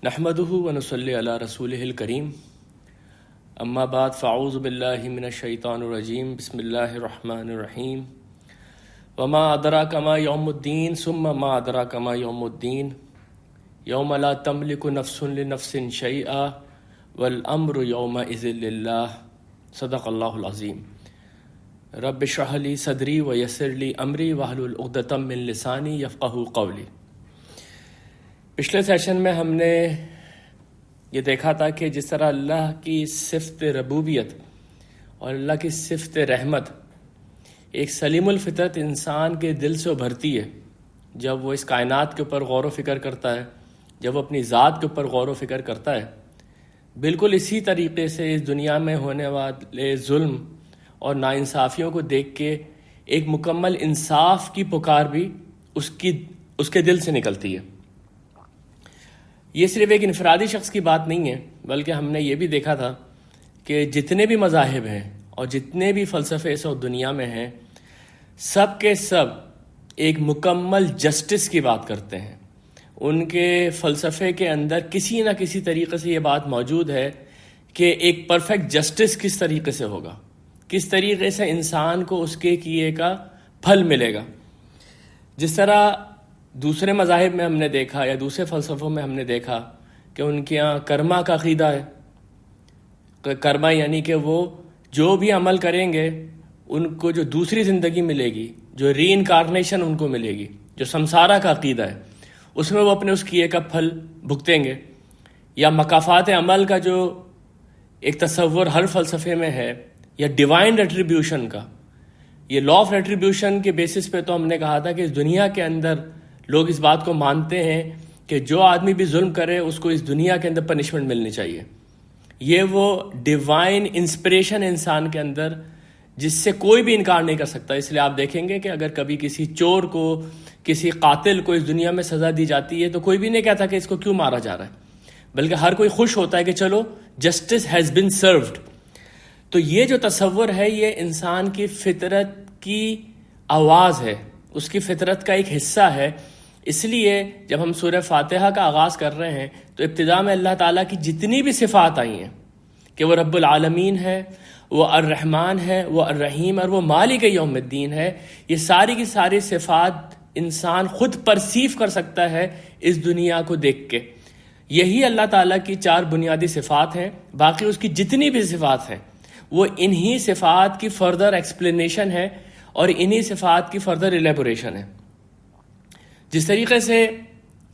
نحمده ونصلی علی رسولہ الکریم اما بعد فاعوذ باللہ من الشیطان الرجیم بسم اللہ الرحمن الرحیم وما ادراک ما یوم الدین ثم ما ادراک ما یوم الدین یوم لا تملک نفس لنفس شیئا والامر یومئذ للہ صدق اللہ العظیم رب اشرح لی صدری ویسر لی امری واحلل عقدۃ من لسانی یفقہوا قولی۔ پچھلے سیشن میں ہم نے یہ دیکھا تھا کہ جس طرح اللہ کی صفت ربوبیت اور اللہ کی صفت رحمت ایک سلیم الفطرت انسان کے دل سے ابھرتی ہے جب وہ اس کائنات کے اوپر غور و فکر کرتا ہے، جب وہ اپنی ذات کے اوپر غور و فکر کرتا ہے، بالکل اسی طریقے سے اس دنیا میں ہونے والے ظلم اور ناانصافیوں کو دیکھ کے ایک مکمل انصاف کی پکار بھی اس کے دل سے نکلتی ہے۔ یہ صرف ایک انفرادی شخص کی بات نہیں ہے، بلکہ ہم نے یہ بھی دیکھا تھا کہ جتنے بھی مذاہب ہیں اور جتنے بھی فلسفے اس دنیا میں ہیں، سب کے سب ایک مکمل جسٹس کی بات کرتے ہیں۔ ان کے فلسفے کے اندر کسی نہ کسی طریقے سے یہ بات موجود ہے کہ ایک پرفیکٹ جسٹس کس طریقے سے ہوگا، کس طریقے سے انسان کو اس کے کیے کا پھل ملے گا۔ جس طرح دوسرے مذاہب میں ہم نے دیکھا یا دوسرے فلسفوں میں ہم نے دیکھا کہ ان کے یہاں کرما کا عقیدہ ہے۔ کرما یعنی کہ وہ جو بھی عمل کریں گے ان کو جو دوسری زندگی ملے گی، جو ری انکارنیشن ان کو ملے گی، جو سمسارا کا عقیدہ ہے، اس میں وہ اپنے اس کیے کا پھل بھگتیں گے۔ یا مکافات عمل کا جو ایک تصور ہر فلسفے میں ہے، یا ڈیوائن ریٹریبیوشن کا، یہ لا آف ریٹریبیوشن کے بیسس پہ تو ہم نے کہا تھا کہ اس دنیا کے اندر لوگ اس بات کو مانتے ہیں کہ جو آدمی بھی ظلم کرے اس کو اس دنیا کے اندر پنشمنٹ ملنی چاہیے۔ یہ وہ ڈیوائن انسپریشن انسان کے اندر جس سے کوئی بھی انکار نہیں کر سکتا۔ اس لیے آپ دیکھیں گے کہ اگر کبھی کسی چور کو، کسی قاتل کو اس دنیا میں سزا دی جاتی ہے تو کوئی بھی نہیں کہتا کہ اس کو کیوں مارا جا رہا ہے، بلکہ ہر کوئی خوش ہوتا ہے کہ چلو جسٹس ہیز بین سروڈ۔ تو یہ جو تصور ہے یہ انسان کی فطرت کی آواز ہے، اس کی فطرت کا ایک حصہ ہے۔ اس لیے جب ہم سورہ فاتحہ کا آغاز کر رہے ہیں تو ابتدا میں اللہ تعالیٰ کی جتنی بھی صفات آئی ہیں کہ وہ رب العالمین ہے، وہ الرحمن ہے، وہ الرحیم اور وہ مالک یوم الدین ہے، یہ ساری کی ساری صفات انسان خود پرسیو کر سکتا ہے اس دنیا کو دیکھ کے۔ یہی اللہ تعالیٰ کی چار بنیادی صفات ہیں۔ باقی اس کی جتنی بھی صفات ہیں وہ انہی صفات کی فردر ایکسپلینیشن ہے اور انہی صفات کی فردر ایلیبوریشن ہے۔ جس طریقے سے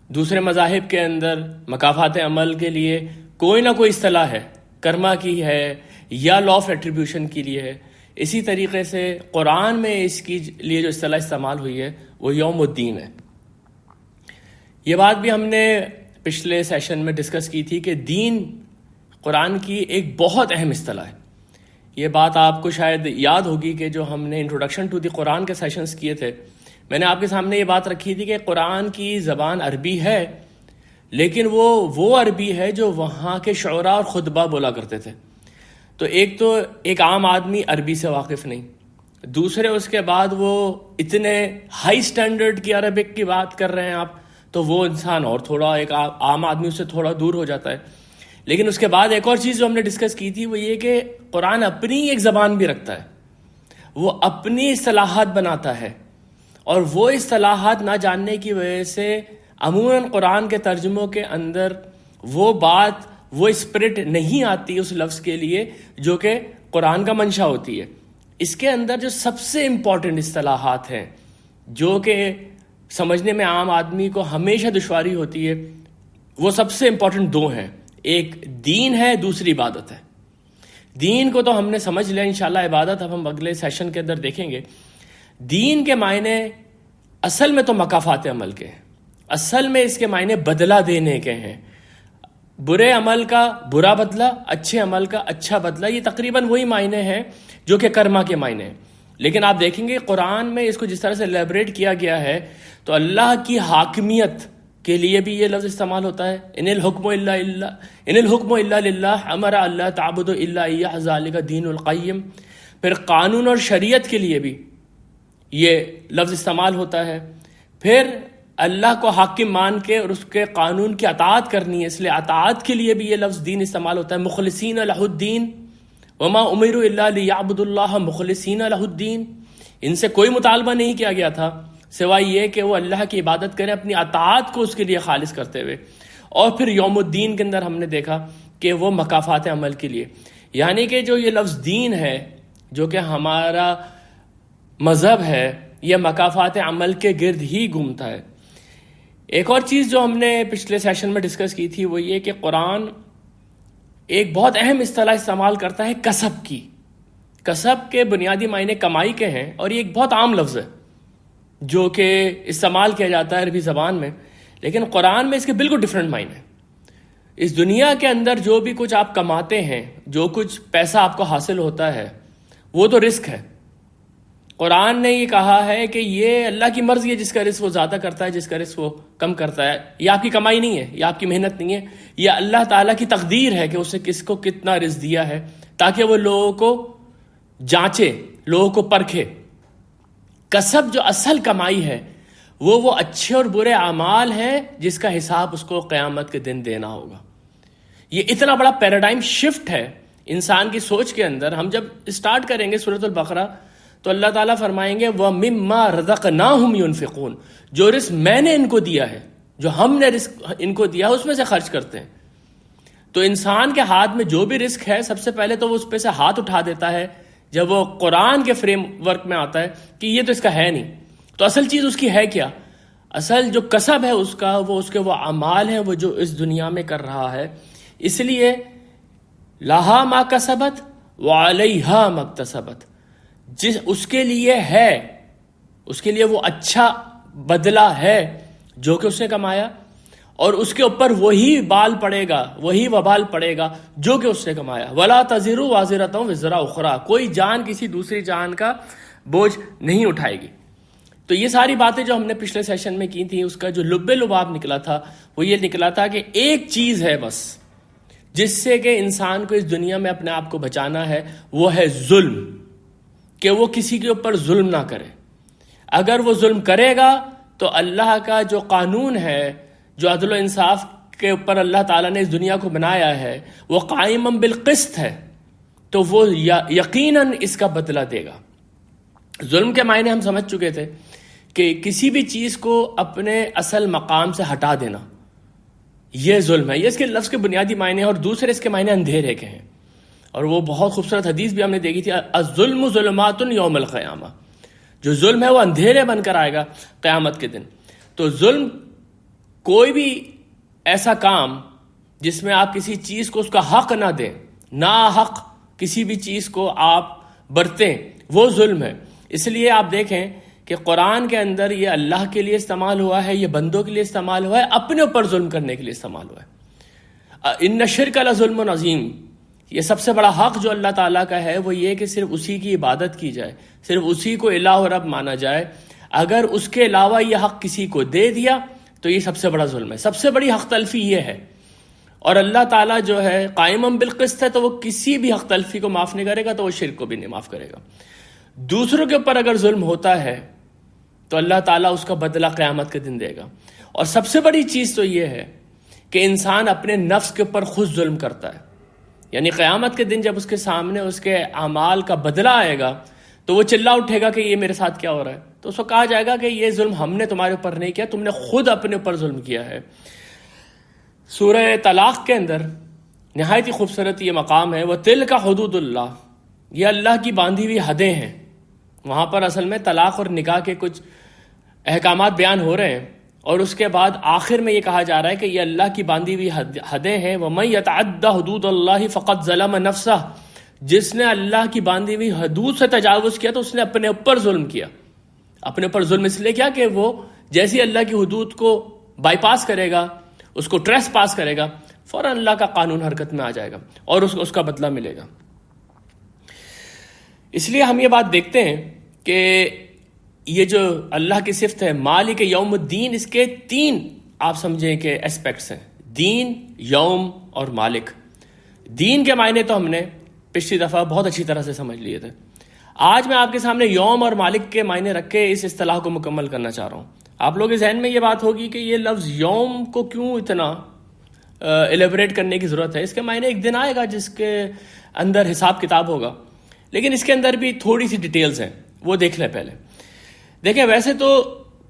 دوسرے مذاہب کے اندر مکافات عمل کے لیے کوئی نہ کوئی اصطلاح ہے، کرما کی ہے یا لا آف ایٹریبیوشن کے لیے ہے، اسی طریقے سے قرآن میں اس کی لیے جو اصطلاح استعمال ہوئی ہے وہ یوم الدین ہے۔ یہ بات بھی ہم نے پچھلے سیشن میں ڈسکس کی تھی کہ دین قرآن کی ایک بہت اہم اصطلاح ہے۔ یہ بات آپ کو شاید یاد ہوگی کہ جو ہم نے انٹروڈکشن ٹو دی قرآن کے سیشنز کیے تھے، میں نے آپ کے سامنے یہ بات رکھی تھی کہ قرآن کی زبان عربی ہے، لیکن وہ عربی ہے جو وہاں کے شعراء اور خطبہ بولا کرتے تھے۔ تو ایک عام آدمی عربی سے واقف نہیں، دوسرے اس کے بعد وہ اتنے ہائی سٹینڈرڈ کی عربک کی بات کر رہے ہیں آپ، تو وہ انسان اور تھوڑا ایک عام آدمی اس سے تھوڑا دور ہو جاتا ہے۔ لیکن اس کے بعد ایک اور چیز جو ہم نے ڈسکس کی تھی وہ یہ کہ قرآن اپنی ایک زبان بھی رکھتا ہے، وہ اپنی اصطلاحات بناتا ہے، اور وہ اصطلاحات نہ جاننے کی وجہ سے عموماً قرآن کے ترجموں کے اندر وہ بات، وہ اسپرٹ نہیں آتی اس لفظ کے لیے جو کہ قرآن کا منشا ہوتی ہے۔ اس کے اندر جو سب سے امپورٹنٹ اصطلاحات ہیں جو کہ سمجھنے میں عام آدمی کو ہمیشہ دشواری ہوتی ہے، وہ سب سے امپورٹنٹ دو ہیں، ایک دین ہے، دوسری عبادت ہے۔ دین کو تو ہم نے سمجھ لیا انشاءاللہ، عبادت اب ہم اگلے سیشن کے اندر دیکھیں گے۔ دین کے معنی اصل میں تو مکافات عمل کے ہیں، اصل میں اس کے معنی بدلہ دینے کے ہیں۔ برے عمل کا برا بدلہ، اچھے عمل کا اچھا بدلہ، یہ تقریباً وہی معنی ہیں جو کہ کرما کے معنی ہیں۔ لیکن آپ دیکھیں گے قرآن میں اس کو جس طرح سے ایلیبریٹ کیا گیا ہے تو اللہ کی حاکمیت کے لیے بھی یہ لفظ استعمال ہوتا ہے، ان الحکم الا للہ امر اللہ تعبدوا الا ایہ ذالک دین القیم۔ پھر قانون اور شریعت کے لیے بھی یہ لفظ استعمال ہوتا ہے۔ پھر اللہ کو حاکم مان کے اور اس کے قانون کی اطاعت کرنی ہے، اس لیے اطاعت کے لیے بھی یہ لفظ دین استعمال ہوتا ہے، مخلصین لہ الدین وما امروا الا لیعبدوا اللہ مخلصین لہ الدین۔ ان سے کوئی مطالبہ نہیں کیا گیا تھا سوائے یہ کہ وہ اللہ کی عبادت کریں اپنی اطاعت کو اس کے لیے خالص کرتے ہوئے۔ اور پھر یوم الدین کے اندر ہم نے دیکھا کہ وہ مکافات عمل کے لیے، یعنی کہ جو یہ لفظ دین ہے جو کہ ہمارا مذہب ہے، یہ مکافات عمل کے گرد ہی گھومتا ہے۔ ایک اور چیز جو ہم نے پچھلے سیشن میں ڈسکس کی تھی وہ یہ کہ قرآن ایک بہت اہم اصطلاح استعمال کرتا ہے کسب کی۔ کسب کے بنیادی معنی کمائی کے ہیں، اور یہ ایک بہت عام لفظ ہے جو کہ استعمال کیا جاتا ہے عربی زبان میں، لیکن قرآن میں اس کے بالکل ڈیفرنٹ معنی ہیں۔ اس دنیا کے اندر جو بھی کچھ آپ کماتے ہیں، جو کچھ پیسہ آپ کو حاصل ہوتا ہے، وہ تو رزق ہے۔ قرآن نے یہ کہا ہے کہ یہ اللہ کی مرضی ہے، جس کا رزق وہ زیادہ کرتا ہے، جس کا رزق وہ کم کرتا ہے۔ یہ آپ کی کمائی نہیں ہے، یہ آپ کی محنت نہیں ہے، یہ اللہ تعالیٰ کی تقدیر ہے کہ اسے کس کو کتنا رزق دیا ہے، تاکہ وہ لوگوں کو جانچے، لوگوں کو پرکھے۔ کسب جو اصل کمائی ہے وہ اچھے اور برے اعمال ہیں جس کا حساب اس کو قیامت کے دن دینا ہوگا۔ یہ اتنا بڑا پیراڈائم شفٹ ہے انسان کی سوچ کے اندر۔ ہم جب اسٹارٹ کریں گے سورۃ البقرہ تو اللہ تعالیٰ فرمائیں گے وَمِمَّا رَزَقْنَاهُمْ يُنْفِقُونَ، جو رزق میں نے ان کو دیا ہے، جو ہم نے رزق ان کو دیا ہے اس میں سے خرچ کرتے ہیں۔ تو انسان کے ہاتھ میں جو بھی رزق ہے سب سے پہلے تو وہ اس پہ سے ہاتھ اٹھا دیتا ہے جب وہ قرآن کے فریم ورک میں آتا ہے کہ یہ تو اس کا ہے نہیں۔ تو اصل چیز اس کی ہے کیا؟ اصل جو کسب ہے اس کا، وہ اس کے وہ اعمال ہیں وہ جو اس دنیا میں کر رہا ہے۔ اس لیے لہا ما کسبت وعلیہا ما اکتسبت، جس اس کے لیے ہے، اس کے لیے وہ اچھا بدلہ ہے جو کہ اس نے کمایا، اور اس کے اوپر وہی بال پڑے گا، وہی وبال پڑے گا جو کہ اس نے کمایا۔ ولا تزر وازرۃ وزر اخری، کوئی جان کسی دوسری جان کا بوجھ نہیں اٹھائے گی۔ تو یہ ساری باتیں جو ہم نے پچھلے سیشن میں کی تھی، اس کا جو لب لباب نکلا تھا وہ یہ نکلا تھا کہ ایک چیز ہے بس جس سے کہ انسان کو اس دنیا میں اپنے آپ کو بچانا ہے، وہ ہے ظلم، کہ وہ کسی کے اوپر ظلم نہ کرے۔ اگر وہ ظلم کرے گا تو اللہ کا جو قانون ہے، جو عدل و انصاف کے اوپر اللہ تعالیٰ نے اس دنیا کو بنایا ہے، وہ قائم بالقسط ہے، تو وہ یقیناً اس کا بدلہ دے گا۔ ظلم کے معنی ہم سمجھ چکے تھے کہ کسی بھی چیز کو اپنے اصل مقام سے ہٹا دینا، یہ ظلم ہے۔ یہ اس کے لفظ کے بنیادی معنی ہیں، اور دوسرے اس کے معنی اندھیرے کے ہیں، اور وہ بہت خوبصورت حدیث بھی ہم نے دیکھی تھی، الظلم ظلمات یوم القیامہ، جو ظلم ہے وہ اندھیرے بن کر آئے گا قیامت کے دن۔ تو ظلم کوئی بھی ایسا کام جس میں آپ کسی چیز کو اس کا حق نہ دیں، ناحق کسی بھی چیز کو آپ برتیں، وہ ظلم ہے۔ اس لیے آپ دیکھیں کہ قرآن کے اندر یہ اللہ کے لیے استعمال ہوا ہے، یہ بندوں کے لیے استعمال ہوا ہے، اپنے اوپر ظلم کرنے کے لیے استعمال ہوا ہے۔ ان الشرک لظلم عظیم، یہ سب سے بڑا حق جو اللہ تعالیٰ کا ہے وہ یہ کہ صرف اسی کی عبادت کی جائے، صرف اسی کو الہ و رب مانا جائے۔ اگر اس کے علاوہ یہ حق کسی کو دے دیا تو یہ سب سے بڑا ظلم ہے، سب سے بڑی حق تلفی یہ ہے۔ اور اللہ تعالیٰ جو ہے قائم بالقسط ہے، تو وہ کسی بھی حق تلفی کو معاف نہیں کرے گا، تو وہ شرک کو بھی نہیں معاف کرے گا۔ دوسروں کے اوپر اگر ظلم ہوتا ہے تو اللہ تعالیٰ اس کا بدلہ قیامت کے دن دے گا۔ اور سب سے بڑی چیز تو یہ ہے کہ انسان اپنے نفس کے اوپر خود ظلم کرتا ہے، یعنی قیامت کے دن جب اس کے سامنے اس کے اعمال کا بدلہ آئے گا تو وہ چلا اٹھے گا کہ یہ میرے ساتھ کیا ہو رہا ہے، تو اس کو کہا جائے گا کہ یہ ظلم ہم نے تمہارے اوپر نہیں کیا، تم نے خود اپنے اوپر ظلم کیا ہے۔ سورہ طلاق کے اندر نہایت ہی خوبصورت یہ مقام ہے، وَتِلْكَ حُدُودُ اللَّهِ، یہ اللہ کی باندھی ہوئی حدیں ہیں۔ وہاں پر اصل میں طلاق اور نکاح کے کچھ احکامات بیان ہو رہے ہیں، اور اس کے بعد آخر میں یہ کہا جا رہا ہے کہ یہ اللہ کی باندھی ہوئی حدیں ہیں۔ وَمَن يَتَعَدَّ حُدُودَ اللَّهِ فَقَدْ ظَلَمَ نَفْسَهُ، جس نے اللہ کی باندھی ہوئی حدود سے تجاوز کیا تو اس نے اپنے اوپر ظلم کیا۔ اپنے اوپر ظلم اس لیے کیا کہ وہ جیسی اللہ کی حدود کو بائی پاس کرے گا، اس کو ٹریس پاس کرے گا، فوراً اللہ کا قانون حرکت میں آ جائے گا اور اس کا بدلہ ملے گا۔ اس لیے ہم یہ بات دیکھتے ہیں کہ یہ جو اللہ کی صفت ہے مالک یوم الدین، اس کے تین آپ سمجھیں کہ اسپیکٹس ہیں، دین، یوم اور مالک۔ دین کے معنی تو ہم نے پچھلی دفعہ بہت اچھی طرح سے سمجھ لیے تھے۔ آج میں آپ کے سامنے یوم اور مالک کے معنی رکھ کے اس اصطلاح کو مکمل کرنا چاہ رہا ہوں۔ آپ لوگوں کے ذہن میں یہ بات ہوگی کہ یہ لفظ یوم کو کیوں اتنا ایلیبریٹ کرنے کی ضرورت ہے. اس کے معنی ایک دن آئے گا جس کے اندر حساب کتاب ہوگا، لیکن اس کے اندر بھی تھوڑی سی ڈیٹیلز ہیں، وہ دیکھ لیں پہلے. دیکھیں، ویسے تو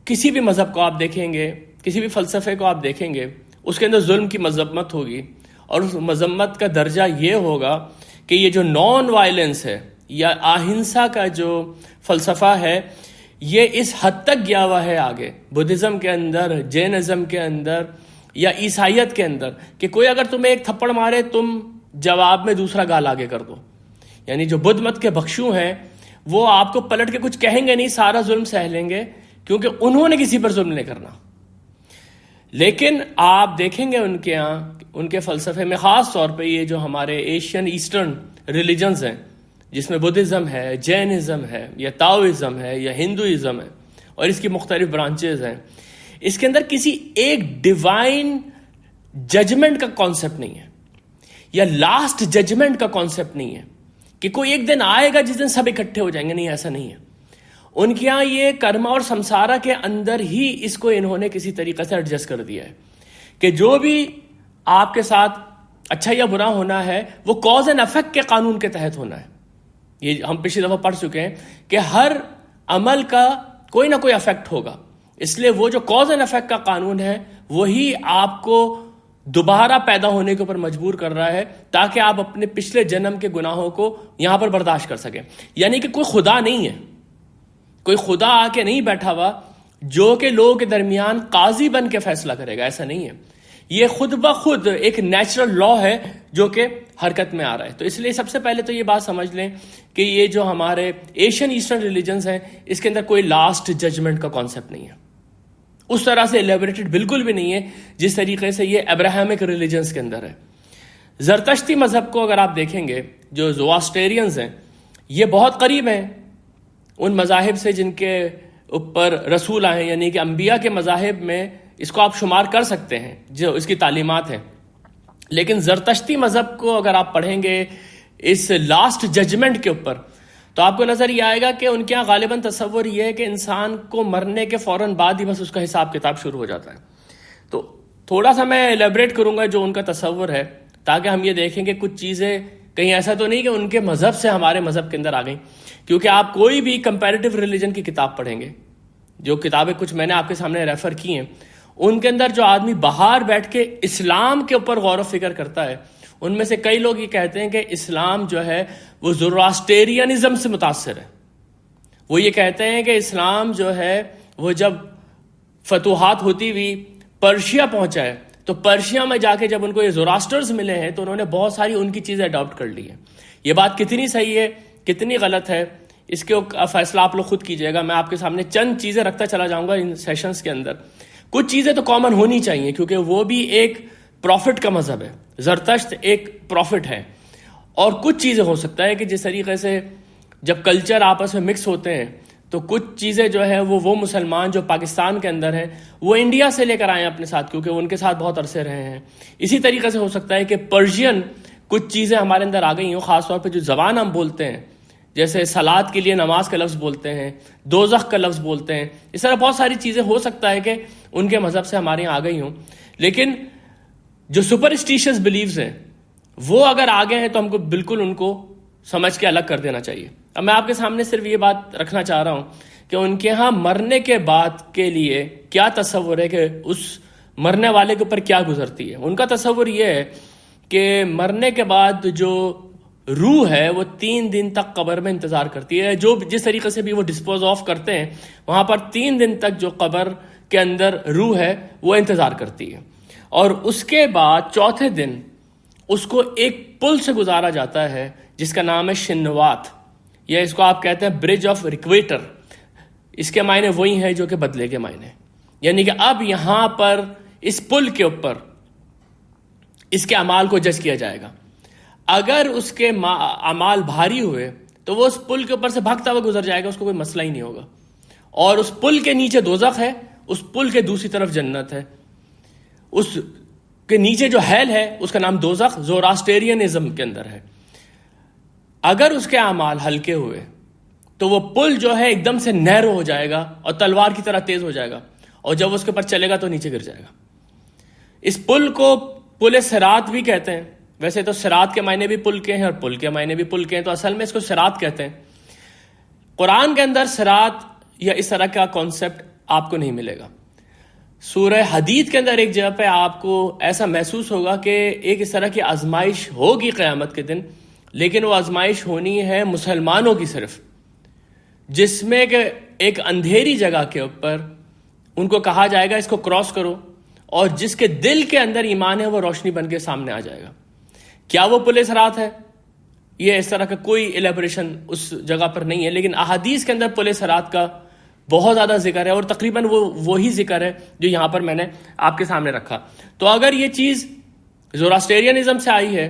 کسی بھی مذہب کو آپ دیکھیں گے، کسی بھی فلسفے کو آپ دیکھیں گے، اس کے اندر ظلم کی مذمت ہوگی، اور اس مذمت کا درجہ یہ ہوگا کہ یہ جو نان وائلنس ہے یا اہنسا کا جو فلسفہ ہے، یہ اس حد تک گیا ہوا ہے آگے بدھزم کے اندر، جینزم کے اندر یا عیسائیت کے اندر، کہ کوئی اگر تمہیں ایک تھپڑ مارے تم جواب میں دوسرا گال آگے کر دو. یعنی جو بدھ مت کے بخشو ہیں وہ آپ کو پلٹ کے کچھ کہیں گے نہیں، سارا ظلم سہ لیں گے، کیونکہ انہوں نے کسی پر ظلم نہیں کرنا. لیکن آپ دیکھیں گے ان کے یہاں، ان کے فلسفے میں، خاص طور پہ یہ جو ہمارے ایشین ایسٹرن ریلیجنز ہیں، جس میں بدھزم ہے، جینزم ہے، یا تاؤزم ہے، یا ہندوازم ہے، اور اس کی مختلف برانچز ہیں، اس کے اندر کسی ایک ڈیوائن ججمنٹ کا کانسیپٹ نہیں ہے، یا لاسٹ ججمنٹ کا کانسیپٹ نہیں ہے کہ کوئی ایک دن آئے گا جس دن سب اکٹھے ہو جائیں گے. نہیں، ایسا نہیں ہے. ان کے یہاں یہ کرما اور سمسارا کے اندر ہی اس کو انہوں نے کسی طریقے سے ایڈجسٹ کر دیا ہے کہ جو بھی آپ کے ساتھ اچھا یا برا ہونا ہے وہ کاز اینڈ افیکٹ کے قانون کے تحت ہونا ہے. یہ ہم پچھلی دفعہ پڑھ چکے ہیں کہ ہر عمل کا کوئی نہ کوئی افیکٹ ہوگا، اس لیے وہ جو کاز اینڈ افیکٹ کا قانون ہے وہی آپ کو دوبارہ پیدا ہونے کے اوپر مجبور کر رہا ہے، تاکہ آپ اپنے پچھلے جنم کے گناہوں کو یہاں پر برداشت کر سکیں. یعنی کہ کوئی خدا نہیں ہے، کوئی خدا آ کے نہیں بیٹھا ہوا جو کہ لوگوں کے درمیان قاضی بن کے فیصلہ کرے گا. ایسا نہیں ہے. یہ خود بخود ایک نیچرل لا ہے جو کہ حرکت میں آ رہا ہے. تو اس لیے سب سے پہلے تو یہ بات سمجھ لیں کہ یہ جو ہمارے ایشین ایسٹرن ریلیجنز ہیں، اس کے اندر کوئی لاسٹ ججمنٹ کا کانسیپٹ نہیں ہے، اس طرح سے ایلیبریٹڈ بالکل بھی نہیں ہے جس طریقے سے یہ ابراہیمک ریلیجنز کے اندر ہے. زرتشتی مذہب کو اگر آپ دیکھیں گے، جو زواسٹیرینز ہیں، یہ بہت قریب ہیں ان مذاہب سے جن کے اوپر رسول آئے ہیں، یعنی کہ انبیاء کے مذاہب میں اس کو آپ شمار کر سکتے ہیں جو اس کی تعلیمات ہیں. لیکن زرتشتی مذہب کو اگر آپ پڑھیں گے اس لاسٹ ججمنٹ کے اوپر، تو آپ کو نظر یہ آئے گا کہ ان کے یہاں غالباً تصور یہ ہے کہ انسان کو مرنے کے فوراً بعد ہی بس اس کا حساب کتاب شروع ہو جاتا ہے. تو تھوڑا سا میں ایلیبریٹ کروں گا جو ان کا تصور ہے، تاکہ ہم یہ دیکھیں کہ کچھ چیزیں کہیں ایسا تو نہیں کہ ان کے مذہب سے ہمارے مذہب کے اندر آ گئیں. کیونکہ آپ کوئی بھی کمپیریٹیو ریلیجن کی کتاب پڑھیں گے، جو کتابیں کچھ میں نے آپ کے سامنے ریفر کی ہیں، ان کے اندر جو آدمی باہر بیٹھ کے اسلام کے اوپر غور و فکر کرتا ہے، ان میں سے کئی لوگ یہ کہتے ہیں کہ اسلام جو ہے وہ زوراسٹیرینزم سے متاثر ہے. وہ یہ کہتے ہیں کہ اسلام جو ہے وہ جب فتوحات ہوتی ہوئی پرشیا پہنچا ہے، تو پرشیا میں جا کے جب ان کو یہ زوراسٹرز ملے ہیں تو انہوں نے بہت ساری ان کی چیزیں اڈاپٹ کر لی ہیں. یہ بات کتنی صحیح ہے، کتنی غلط ہے، اس کے فیصلہ آپ لوگ خود کیجئے گا. میں آپ کے سامنے چند چیزیں رکھتا چلا جاؤں گا ان سیشنز کے اندر. کچھ چیزیں تو کامن ہونی چاہیے کیونکہ وہ بھی ایک پروفٹ کا مذہب ہے، زرتشت ایک پروفٹ ہے. اور کچھ چیزیں ہو سکتا ہے کہ جس طریقے سے جب کلچر آپس میں مکس ہوتے ہیں تو کچھ چیزیں جو ہے وہ مسلمان جو پاکستان کے اندر ہیں وہ انڈیا سے لے کر آئے ہیں اپنے ساتھ، کیونکہ ان کے ساتھ بہت عرصے رہے ہیں. اسی طریقے سے ہو سکتا ہے کہ پرشین کچھ چیزیں ہمارے اندر آ گئی ہوں، خاص طور پہ جو زبان ہم بولتے ہیں، جیسے صلاۃ کے لیے نماز کا لفظ بولتے ہیں، دوزخ کا لفظ بولتے ہیں، اس طرح بہت ساری چیزیں ہو سکتا ہے کہ ان کے مذہب سے ہمارے یہاں آ گئی ہوں. لیکن جو سپرسٹیشس بلیفز ہیں وہ اگر آگے ہیں تو ہم کو بالکل ان کو سمجھ کے الگ کر دینا چاہیے. اب میں آپ کے سامنے صرف یہ بات رکھنا چاہ رہا ہوں کہ ان کے ہاں مرنے کے بعد کے لیے کیا تصور ہے کہ اس مرنے والے کے اوپر کیا گزرتی ہے. ان کا تصور یہ ہے کہ مرنے کے بعد جو روح ہے وہ 3 دن تک قبر میں انتظار کرتی ہے. جو جس طریقے سے بھی وہ ڈسپوز آف کرتے ہیں وہاں پر 3 دن تک جو قبر کے اندر روح ہے وہ انتظار کرتی ہے. اور اس کے بعد چوتھے دن اس کو ایک پل سے گزارا جاتا ہے جس کا نام ہے شنوات، یا اس کو آپ کہتے ہیں برج آف ریکویٹر. اس کے معنی وہی ہیں جو کہ بدلے کے معنی، یعنی کہ اب یہاں پر اس پل کے اوپر اس کے اعمال کو جج کیا جائے گا. اگر اس کے اعمال بھاری ہوئے تو وہ اس پل کے اوپر سے بھاگتا ہوا گزر جائے گا، اس کو کوئی مسئلہ ہی نہیں ہوگا. اور اس پل کے نیچے دوزخ ہے، اس پل کے دوسری طرف جنت ہے. اس کے نیچے جو ہیل ہے اس کا نام دوزخ زوراسٹیرینزم کے اندر ہے. اگر اس کے اعمال ہلکے ہوئے تو وہ پل جو ہے ایک دم سے نیرو ہو جائے گا اور تلوار کی طرح تیز ہو جائے گا، اور جب اس کے اوپر چلے گا تو نیچے گر جائے گا. اس پل کو پل صراط بھی کہتے ہیں. ویسے تو صراط کے معنی بھی پل کے ہیں اور پل کے معنی بھی پل کے ہیں، تو اصل میں اس کو صراط کہتے ہیں. قرآن کے اندر صراط یا اس طرح کا کانسیپٹ آپ کو نہیں ملے گا. سورہ حدید کے اندر ایک جگہ پہ آپ کو ایسا محسوس ہوگا کہ ایک اس طرح کی آزمائش ہوگی قیامت کے دن، لیکن وہ آزمائش ہونی ہے مسلمانوں کی صرف، جس میں کہ ایک اندھیری جگہ کے اوپر ان کو کہا جائے گا اس کو کراس کرو، اور جس کے دل کے اندر ایمان ہے وہ روشنی بن کے سامنے آ جائے گا. کیا وہ پل صراط ہے؟ یہ اس طرح کا کوئی ایلیبریشن اس جگہ پر نہیں ہے، لیکن احادیث کے اندر پل صراط کا بہت زیادہ ذکر ہے، اور تقریباً وہی ذکر ہے جو یہاں پر میں نے آپ کے سامنے رکھا. تو اگر یہ چیز زوراسٹیرینزم سے آئی ہے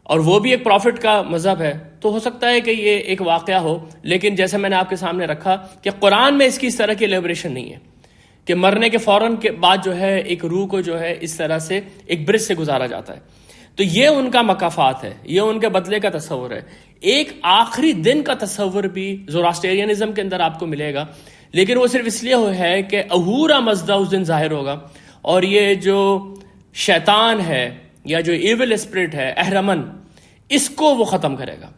اور وہ بھی ایک پروفٹ کا مذہب ہے، تو ہو سکتا ہے کہ یہ ایک واقعہ ہو، لیکن جیسے میں نے آپ کے سامنے رکھا کہ قرآن میں اس کی اس طرح کی ایلیبریشن نہیں ہے کہ مرنے کے فوراً کے بعد جو ہے ایک روح کو جو ہے اس طرح سے ایک برج سے گزارا جاتا ہے. تو یہ ان کا مکافات ہے، یہ ان کے بدلے کا تصور ہے. ایک آخری دن کا تصور بھی زوراسٹیرینزم کے اندر آپ کو ملے گا، لیکن وہ صرف اس لیے ہے کہ اہورا مزدہ اس دن ظاہر ہوگا، اور یہ جو شیطان ہے یا جو ایول اسپرٹ ہے اہرمن، اس کو وہ ختم کرے گا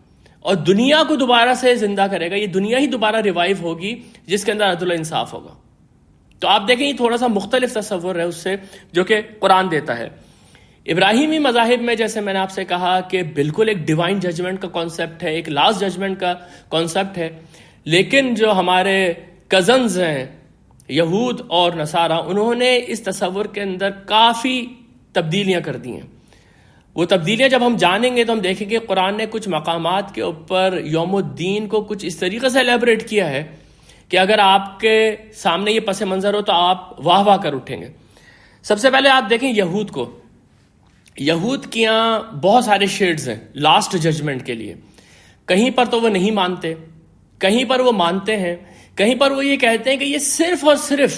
اور دنیا کو دوبارہ سے زندہ کرے گا. یہ دنیا ہی دوبارہ ریوائیو ہوگی جس کے اندر عدل و انصاف ہوگا. تو آپ دیکھیں یہ تھوڑا سا مختلف تصور ہے اس سے جو کہ قرآن دیتا ہے. ابراہیمی مذاہب میں جیسے میں نے آپ سے کہا کہ بالکل ایک ڈیوائن ججمنٹ کا کانسیپٹ ہے، ایک لاسٹ ججمنٹ کا کانسیپٹ ہے، لیکن جو ہمارے کزنز ہیں یہود اور نصارہ، انہوں نے اس تصور کے اندر کافی تبدیلیاں کر دی ہیں. وہ تبدیلیاں جب ہم جانیں گے تو ہم دیکھیں گے قرآن نے کچھ مقامات کے اوپر یوم الدین کو کچھ اس طریقے سے الیبریٹ کیا ہے کہ اگر آپ کے سامنے یہ پس منظر ہو تو آپ واہ واہ کر اٹھیں گے. سب سے پہلے آپ دیکھیں یہود کو. یہود کے یہاں بہت سارے شیڈز ہیں لاسٹ ججمنٹ کے لیے. کہیں پر تو وہ نہیں مانتے، کہیں پر وہ مانتے ہیں، کہیں پر وہ یہ کہتے ہیں کہ یہ صرف اور صرف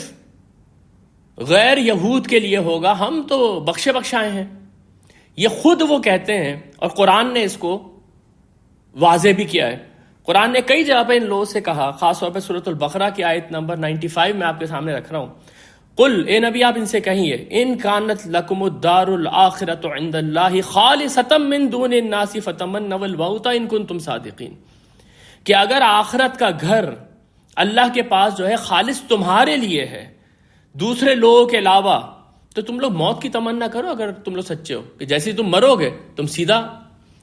غیر یہود کے لیے ہوگا، ہم تو بخشے بخشائے ہیں. یہ خود وہ کہتے ہیں، اور قرآن نے اس کو واضح بھی کیا ہے. قرآن نے کئی جگہ پہ ان لوگوں سے کہا، خاص طور پہ سورۃ البقرہ کی آیت نمبر 95 میں آپ کے سامنے رکھ رہا ہوں. قل، اے نبی آپ ان سے کہیے، ان کانت لکم الدار الآخرۃ عند اللہ خالصۃ من دون الناس فتمنوا الموت ان کنتم صادقین، کہ اگر آخرت کا گھر اللہ کے پاس جو ہے خالص تمہارے لیے ہے دوسرے لوگوں کے علاوہ، تو تم لوگ موت کی تمنا کرو اگر تم لوگ سچے ہو، کہ جیسے تم مرو گے تم سیدھا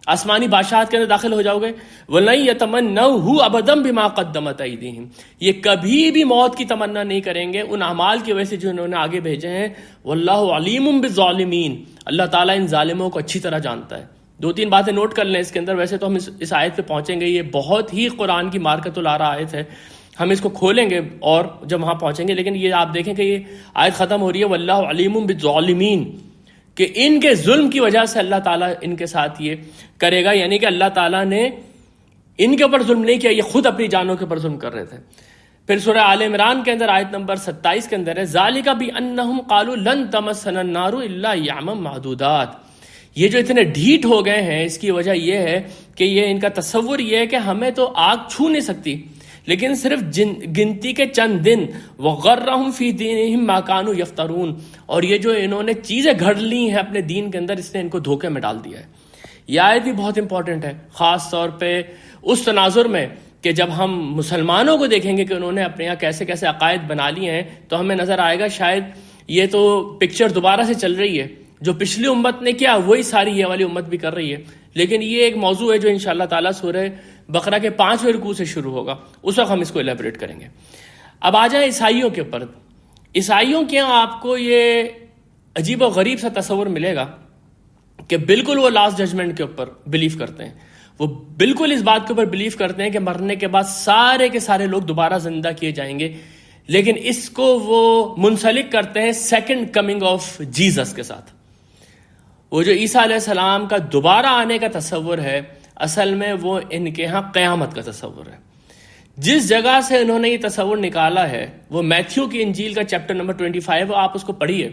آسمانی بادشاہت کے اندر داخل ہو جاؤ گے. وَلَن يَتَمَنَّوْهُ أَبَدًا بِمَا قَدَّمَتْ أَيْدِيهِمْ، یہ کبھی بھی موت کی تمنا نہیں کریں گے ان اعمال کی وجہ سے جو انہوں نے آگے بھیجے ہیں. وَاللَّهُ عَلِيمٌ بِالظَّالِمِينَ، اللہ تعالیٰ ان ظالموں کو اچھی طرح جانتا ہے. 2-3 باتیں نوٹ کر لیں اس کے اندر. ویسے تو ہم اس آیت پہ پہنچیں گے، یہ بہت ہی قرآن کی مارکت العارہ آیت ہے، ہم اس کو کھولیں گے اور جب وہاں پہنچیں گے، لیکن یہ آپ دیکھیں کہ یہ آیت ختم ہو رہی ہے وَاللَّهُ عَلِيمٌ بِالظَّالِمِينَ، کہ ان کے ظلم کی وجہ سے اللہ تعالیٰ ان کے ساتھ یہ کرے گا. یعنی کہ اللہ تعالیٰ نے ان کے اوپر ظلم نہیں کیا، یہ خود اپنی جانوں کے اوپر ظلم کر رہے تھے. پھر سورہ آل عمران کے اندر آیت نمبر 27 کے اندر ہے ذالک بانہم قالوا لن تمسنا النار الا ایاما معدودات، یہ جو اتنے ڈھیٹ ہو گئے ہیں اس کی وجہ یہ ہے کہ یہ ان کا تصور یہ ہے کہ ہمیں تو آگ چھو نہیں سکتی، لیکن صرف گنتی کے چند دن. وغرہم فی دینہم ما کانوا یفترون، اور یہ جو انہوں نے چیزیں گھڑ لی ہیں اپنے دین کے اندر، اس نے ان کو دھوکے میں ڈال دیا ہے. یہ آیت بھی بہت امپورٹنٹ ہے، خاص طور پہ اس تناظر میں کہ جب ہم مسلمانوں کو دیکھیں گے کہ انہوں نے اپنے یہاں کیسے کیسے عقائد بنا لیے ہیں، تو ہمیں نظر آئے گا شاید یہ تو پکچر دوبارہ سے چل رہی ہے، جو پچھلی امت نے کیا وہی ساری یہ والی امت بھی کر رہی ہے. لیکن یہ ایک موضوع ہے جو انشاءاللہ تعالیٰ سورہ بقرہ کے 5ویں رکوع سے شروع ہوگا، اس وقت ہم اس کو الیبریٹ کریں گے. اب آ جائیں عیسائیوں کے اوپر. عیسائیوں کے یہاں آپ کو یہ عجیب و غریب سا تصور ملے گا کہ بالکل وہ لاسٹ ججمنٹ کے اوپر بلیف کرتے ہیں. وہ بالکل اس بات کے اوپر بلیف کرتے ہیں کہ مرنے کے بعد سارے کے سارے لوگ دوبارہ زندہ کیے جائیں گے، لیکن اس کو وہ منسلک کرتے ہیں سیکنڈ کمنگ آف جیزس کے ساتھ. وہ جو عیسیٰ علیہ السلام کا دوبارہ آنے کا تصور ہے، اصل میں وہ ان کے ہاں قیامت کا تصور ہے. جس جگہ سے انہوں نے یہ تصور نکالا ہے وہ میتھیو کی انجیل کا چیپٹر نمبر 25، آپ اس کو پڑھیے.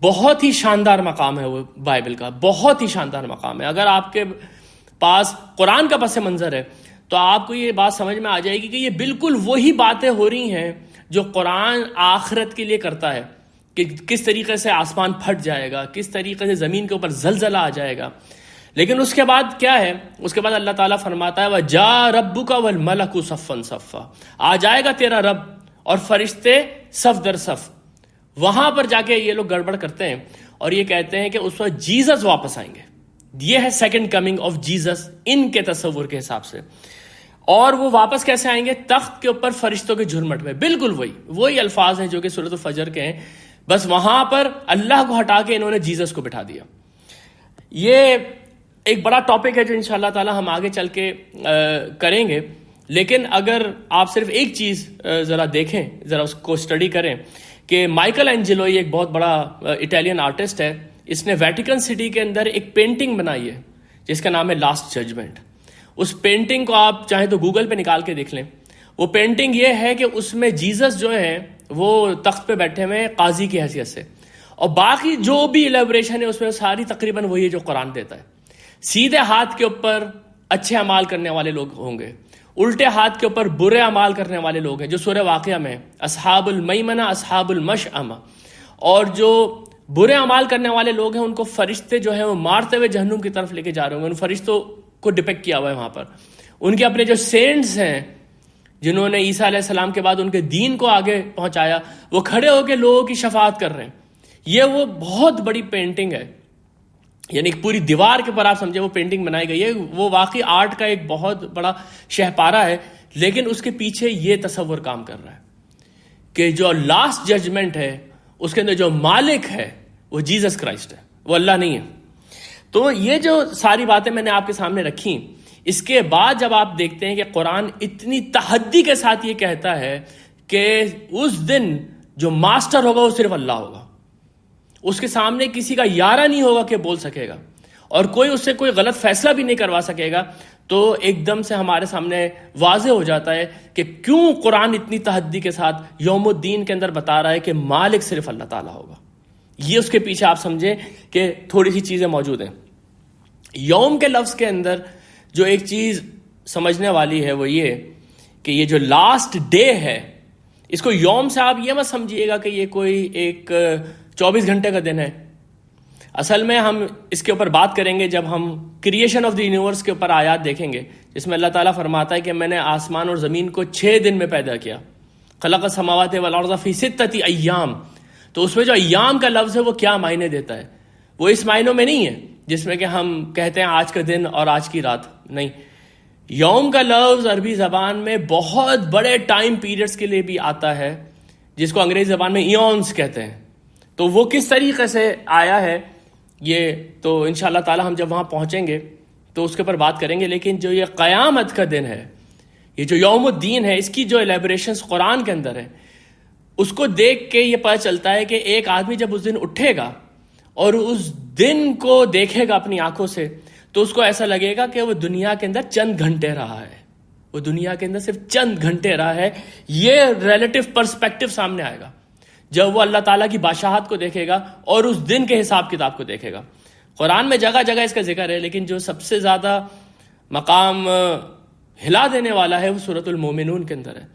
بہت ہی شاندار مقام ہے وہ بائبل کا، بہت ہی شاندار مقام ہے. اگر آپ کے پاس قرآن کا پس منظر ہے تو آپ کو یہ بات سمجھ میں آ جائے گی کہ یہ بالکل وہی باتیں ہو رہی ہیں جو قرآن آخرت کے لیے کرتا ہے کہ کس طریقے سے آسمان پھٹ جائے گا، کس طریقے سے زمین کے اوپر زلزلہ آ جائے گا، لیکن اس کے بعد کیا ہے؟ اس کے بعد اللہ تعالیٰ فرماتا ہے وَجَاءَ رَبُّكَ وَالْمَلَكُ صَفًّا صَفًّا، آ جائے گا تیرا رب اور فرشتے صف در صف. وہاں پر جا کے یہ لوگ گڑبڑ کرتے ہیں اور یہ کہتے ہیں کہ اس وقت جیزس واپس آئیں گے. یہ ہے سیکنڈ کمنگ آف جیزس ان کے تصور کے حساب سے. اور وہ واپس کیسے آئیں گے؟ تخت کے اوپر فرشتوں کے جھرمٹ میں. بالکل وہی الفاظ ہیں جو کہ سورۃ الفجر کے ہیں، بس وہاں پر اللہ کو ہٹا کے انہوں نے جیزس کو بٹھا دیا. یہ ایک بڑا ٹاپک ہے جو انشاءاللہ تعالی ہم آگے چل کے کریں گے، لیکن اگر آپ صرف ایک چیز ذرا دیکھیں، ذرا اس کو اسٹڈی کریں کہ مائیکل اینجلو یہ ایک بہت بڑا اٹیلین آرٹسٹ ہے، اس نے ویٹیکن سٹی کے اندر ایک پینٹنگ بنائی ہے جس کا نام ہے لاسٹ ججمنٹ. اس پینٹنگ کو آپ چاہیں تو گوگل پہ نکال کے دیکھ لیں. وہ پینٹنگ یہ ہے کہ اس میں جیزس جو ہے وہ تخت پہ بیٹھے ہوئے قاضی کی حیثیت سے، اور باقی جو بھی الیبوریشن ہے اس میں ساری تقریباً وہی ہے جو قرآن دیتا ہے. سیدھے ہاتھ کے اوپر اچھے اعمال کرنے والے لوگ ہوں گے، الٹے ہاتھ کے اوپر برے اعمال کرنے والے لوگ ہیں جو سورہ واقعہ میں اصحاب المیمنہ اصحاب المشأمہ. اور جو برے اعمال کرنے والے لوگ ہیں ان کو فرشتے جو ہیں وہ مارتے ہوئے جہنم کی طرف لے کے جا رہے ہوں گے. ان فرشتوں کو ڈپیکٹ کیا ہوا ہے وہاں پر. ان کے اپنے جو سینٹس ہیں جنہوں نے عیسیٰ علیہ السلام کے بعد ان کے دین کو آگے پہنچایا، وہ کھڑے ہو کے لوگوں کی شفاعت کر رہے ہیں. یہ وہ بہت بڑی پینٹنگ ہے، یعنی پوری دیوار کے اوپر آپ سمجھے وہ پینٹنگ بنائی گئی ہے. وہ واقعی آرٹ کا ایک بہت بڑا شہپارہ ہے، لیکن اس کے پیچھے یہ تصور کام کر رہا ہے کہ جو لاسٹ ججمنٹ ہے اس کے اندر جو مالک ہے وہ جیزس کرائسٹ ہے، وہ اللہ نہیں ہے. تو یہ جو ساری باتیں میں نے آپ کے سامنے رکھی، اس کے بعد جب آپ دیکھتے ہیں کہ قرآن اتنی تحدی کے ساتھ یہ کہتا ہے کہ اس دن جو ماسٹر ہوگا وہ صرف اللہ ہوگا، اس کے سامنے کسی کا یارہ نہیں ہوگا کہ بول سکے گا، اور کوئی اس سے کوئی غلط فیصلہ بھی نہیں کروا سکے گا. تو ایک دم سے ہمارے سامنے واضح ہو جاتا ہے کہ کیوں قرآن اتنی تحدی کے ساتھ یوم الدین کے اندر بتا رہا ہے کہ مالک صرف اللہ تعالیٰ ہوگا. یہ اس کے پیچھے آپ سمجھیں کہ تھوڑی سی چیزیں موجود ہیں. یوم کے لفظ کے اندر جو ایک چیز سمجھنے والی ہے وہ یہ کہ یہ جو لاسٹ ڈے ہے، اس کو یوم سے آپ یہ مت سمجھیے گا کہ یہ کوئی ایک 24 گھنٹے کا دن ہے. اصل میں ہم اس کے اوپر بات کریں گے جب ہم کریشن آف دی یونیورس کے اوپر آیات دیکھیں گے، جس میں اللہ تعالیٰ فرماتا ہے کہ میں نے آسمان اور زمین کو 6 دن میں پیدا کیا. خلق السماوات والارض فی 6 ایام. تو اس میں جو ایام کا لفظ ہے وہ کیا معنی دیتا ہے؟ وہ اس معنوں میں نہیں ہے جس میں کہ ہم کہتے ہیں آج کا دن اور آج کی رات. نہیں، یوم کا لفظ عربی زبان میں بہت بڑے ٹائم پیریڈز کے لیے بھی آتا ہے، جس کو انگریزی زبان میں ایونز کہتے ہیں. تو وہ کس طریقے سے آیا ہے یہ تو انشاءاللہ تعالی ہم جب وہاں پہنچیں گے تو اس کے اوپر بات کریں گے. لیکن جو یہ قیامت کا دن ہے، یہ جو یوم الدین ہے، اس کی جو الیبوریشنز قرآن کے اندر ہے، اس کو دیکھ کے یہ پتہ چلتا ہے کہ ایک آدمی جب اس دن اٹھے گا اور اس دن کو دیکھے گا اپنی آنکھوں سے، تو اس کو ایسا لگے گا کہ وہ دنیا کے اندر چند گھنٹے رہا ہے، وہ دنیا کے اندر صرف چند گھنٹے رہا ہے. یہ ریلیٹیو پرسپیکٹو سامنے آئے گا جب وہ اللہ تعالیٰ کی بادشاہت کو دیکھے گا اور اس دن کے حساب کتاب کو دیکھے گا. قرآن میں جگہ جگہ اس کا ذکر ہے، لیکن جو سب سے زیادہ مقام ہلا دینے والا ہے وہ سورۃ المومنون کے اندر ہے.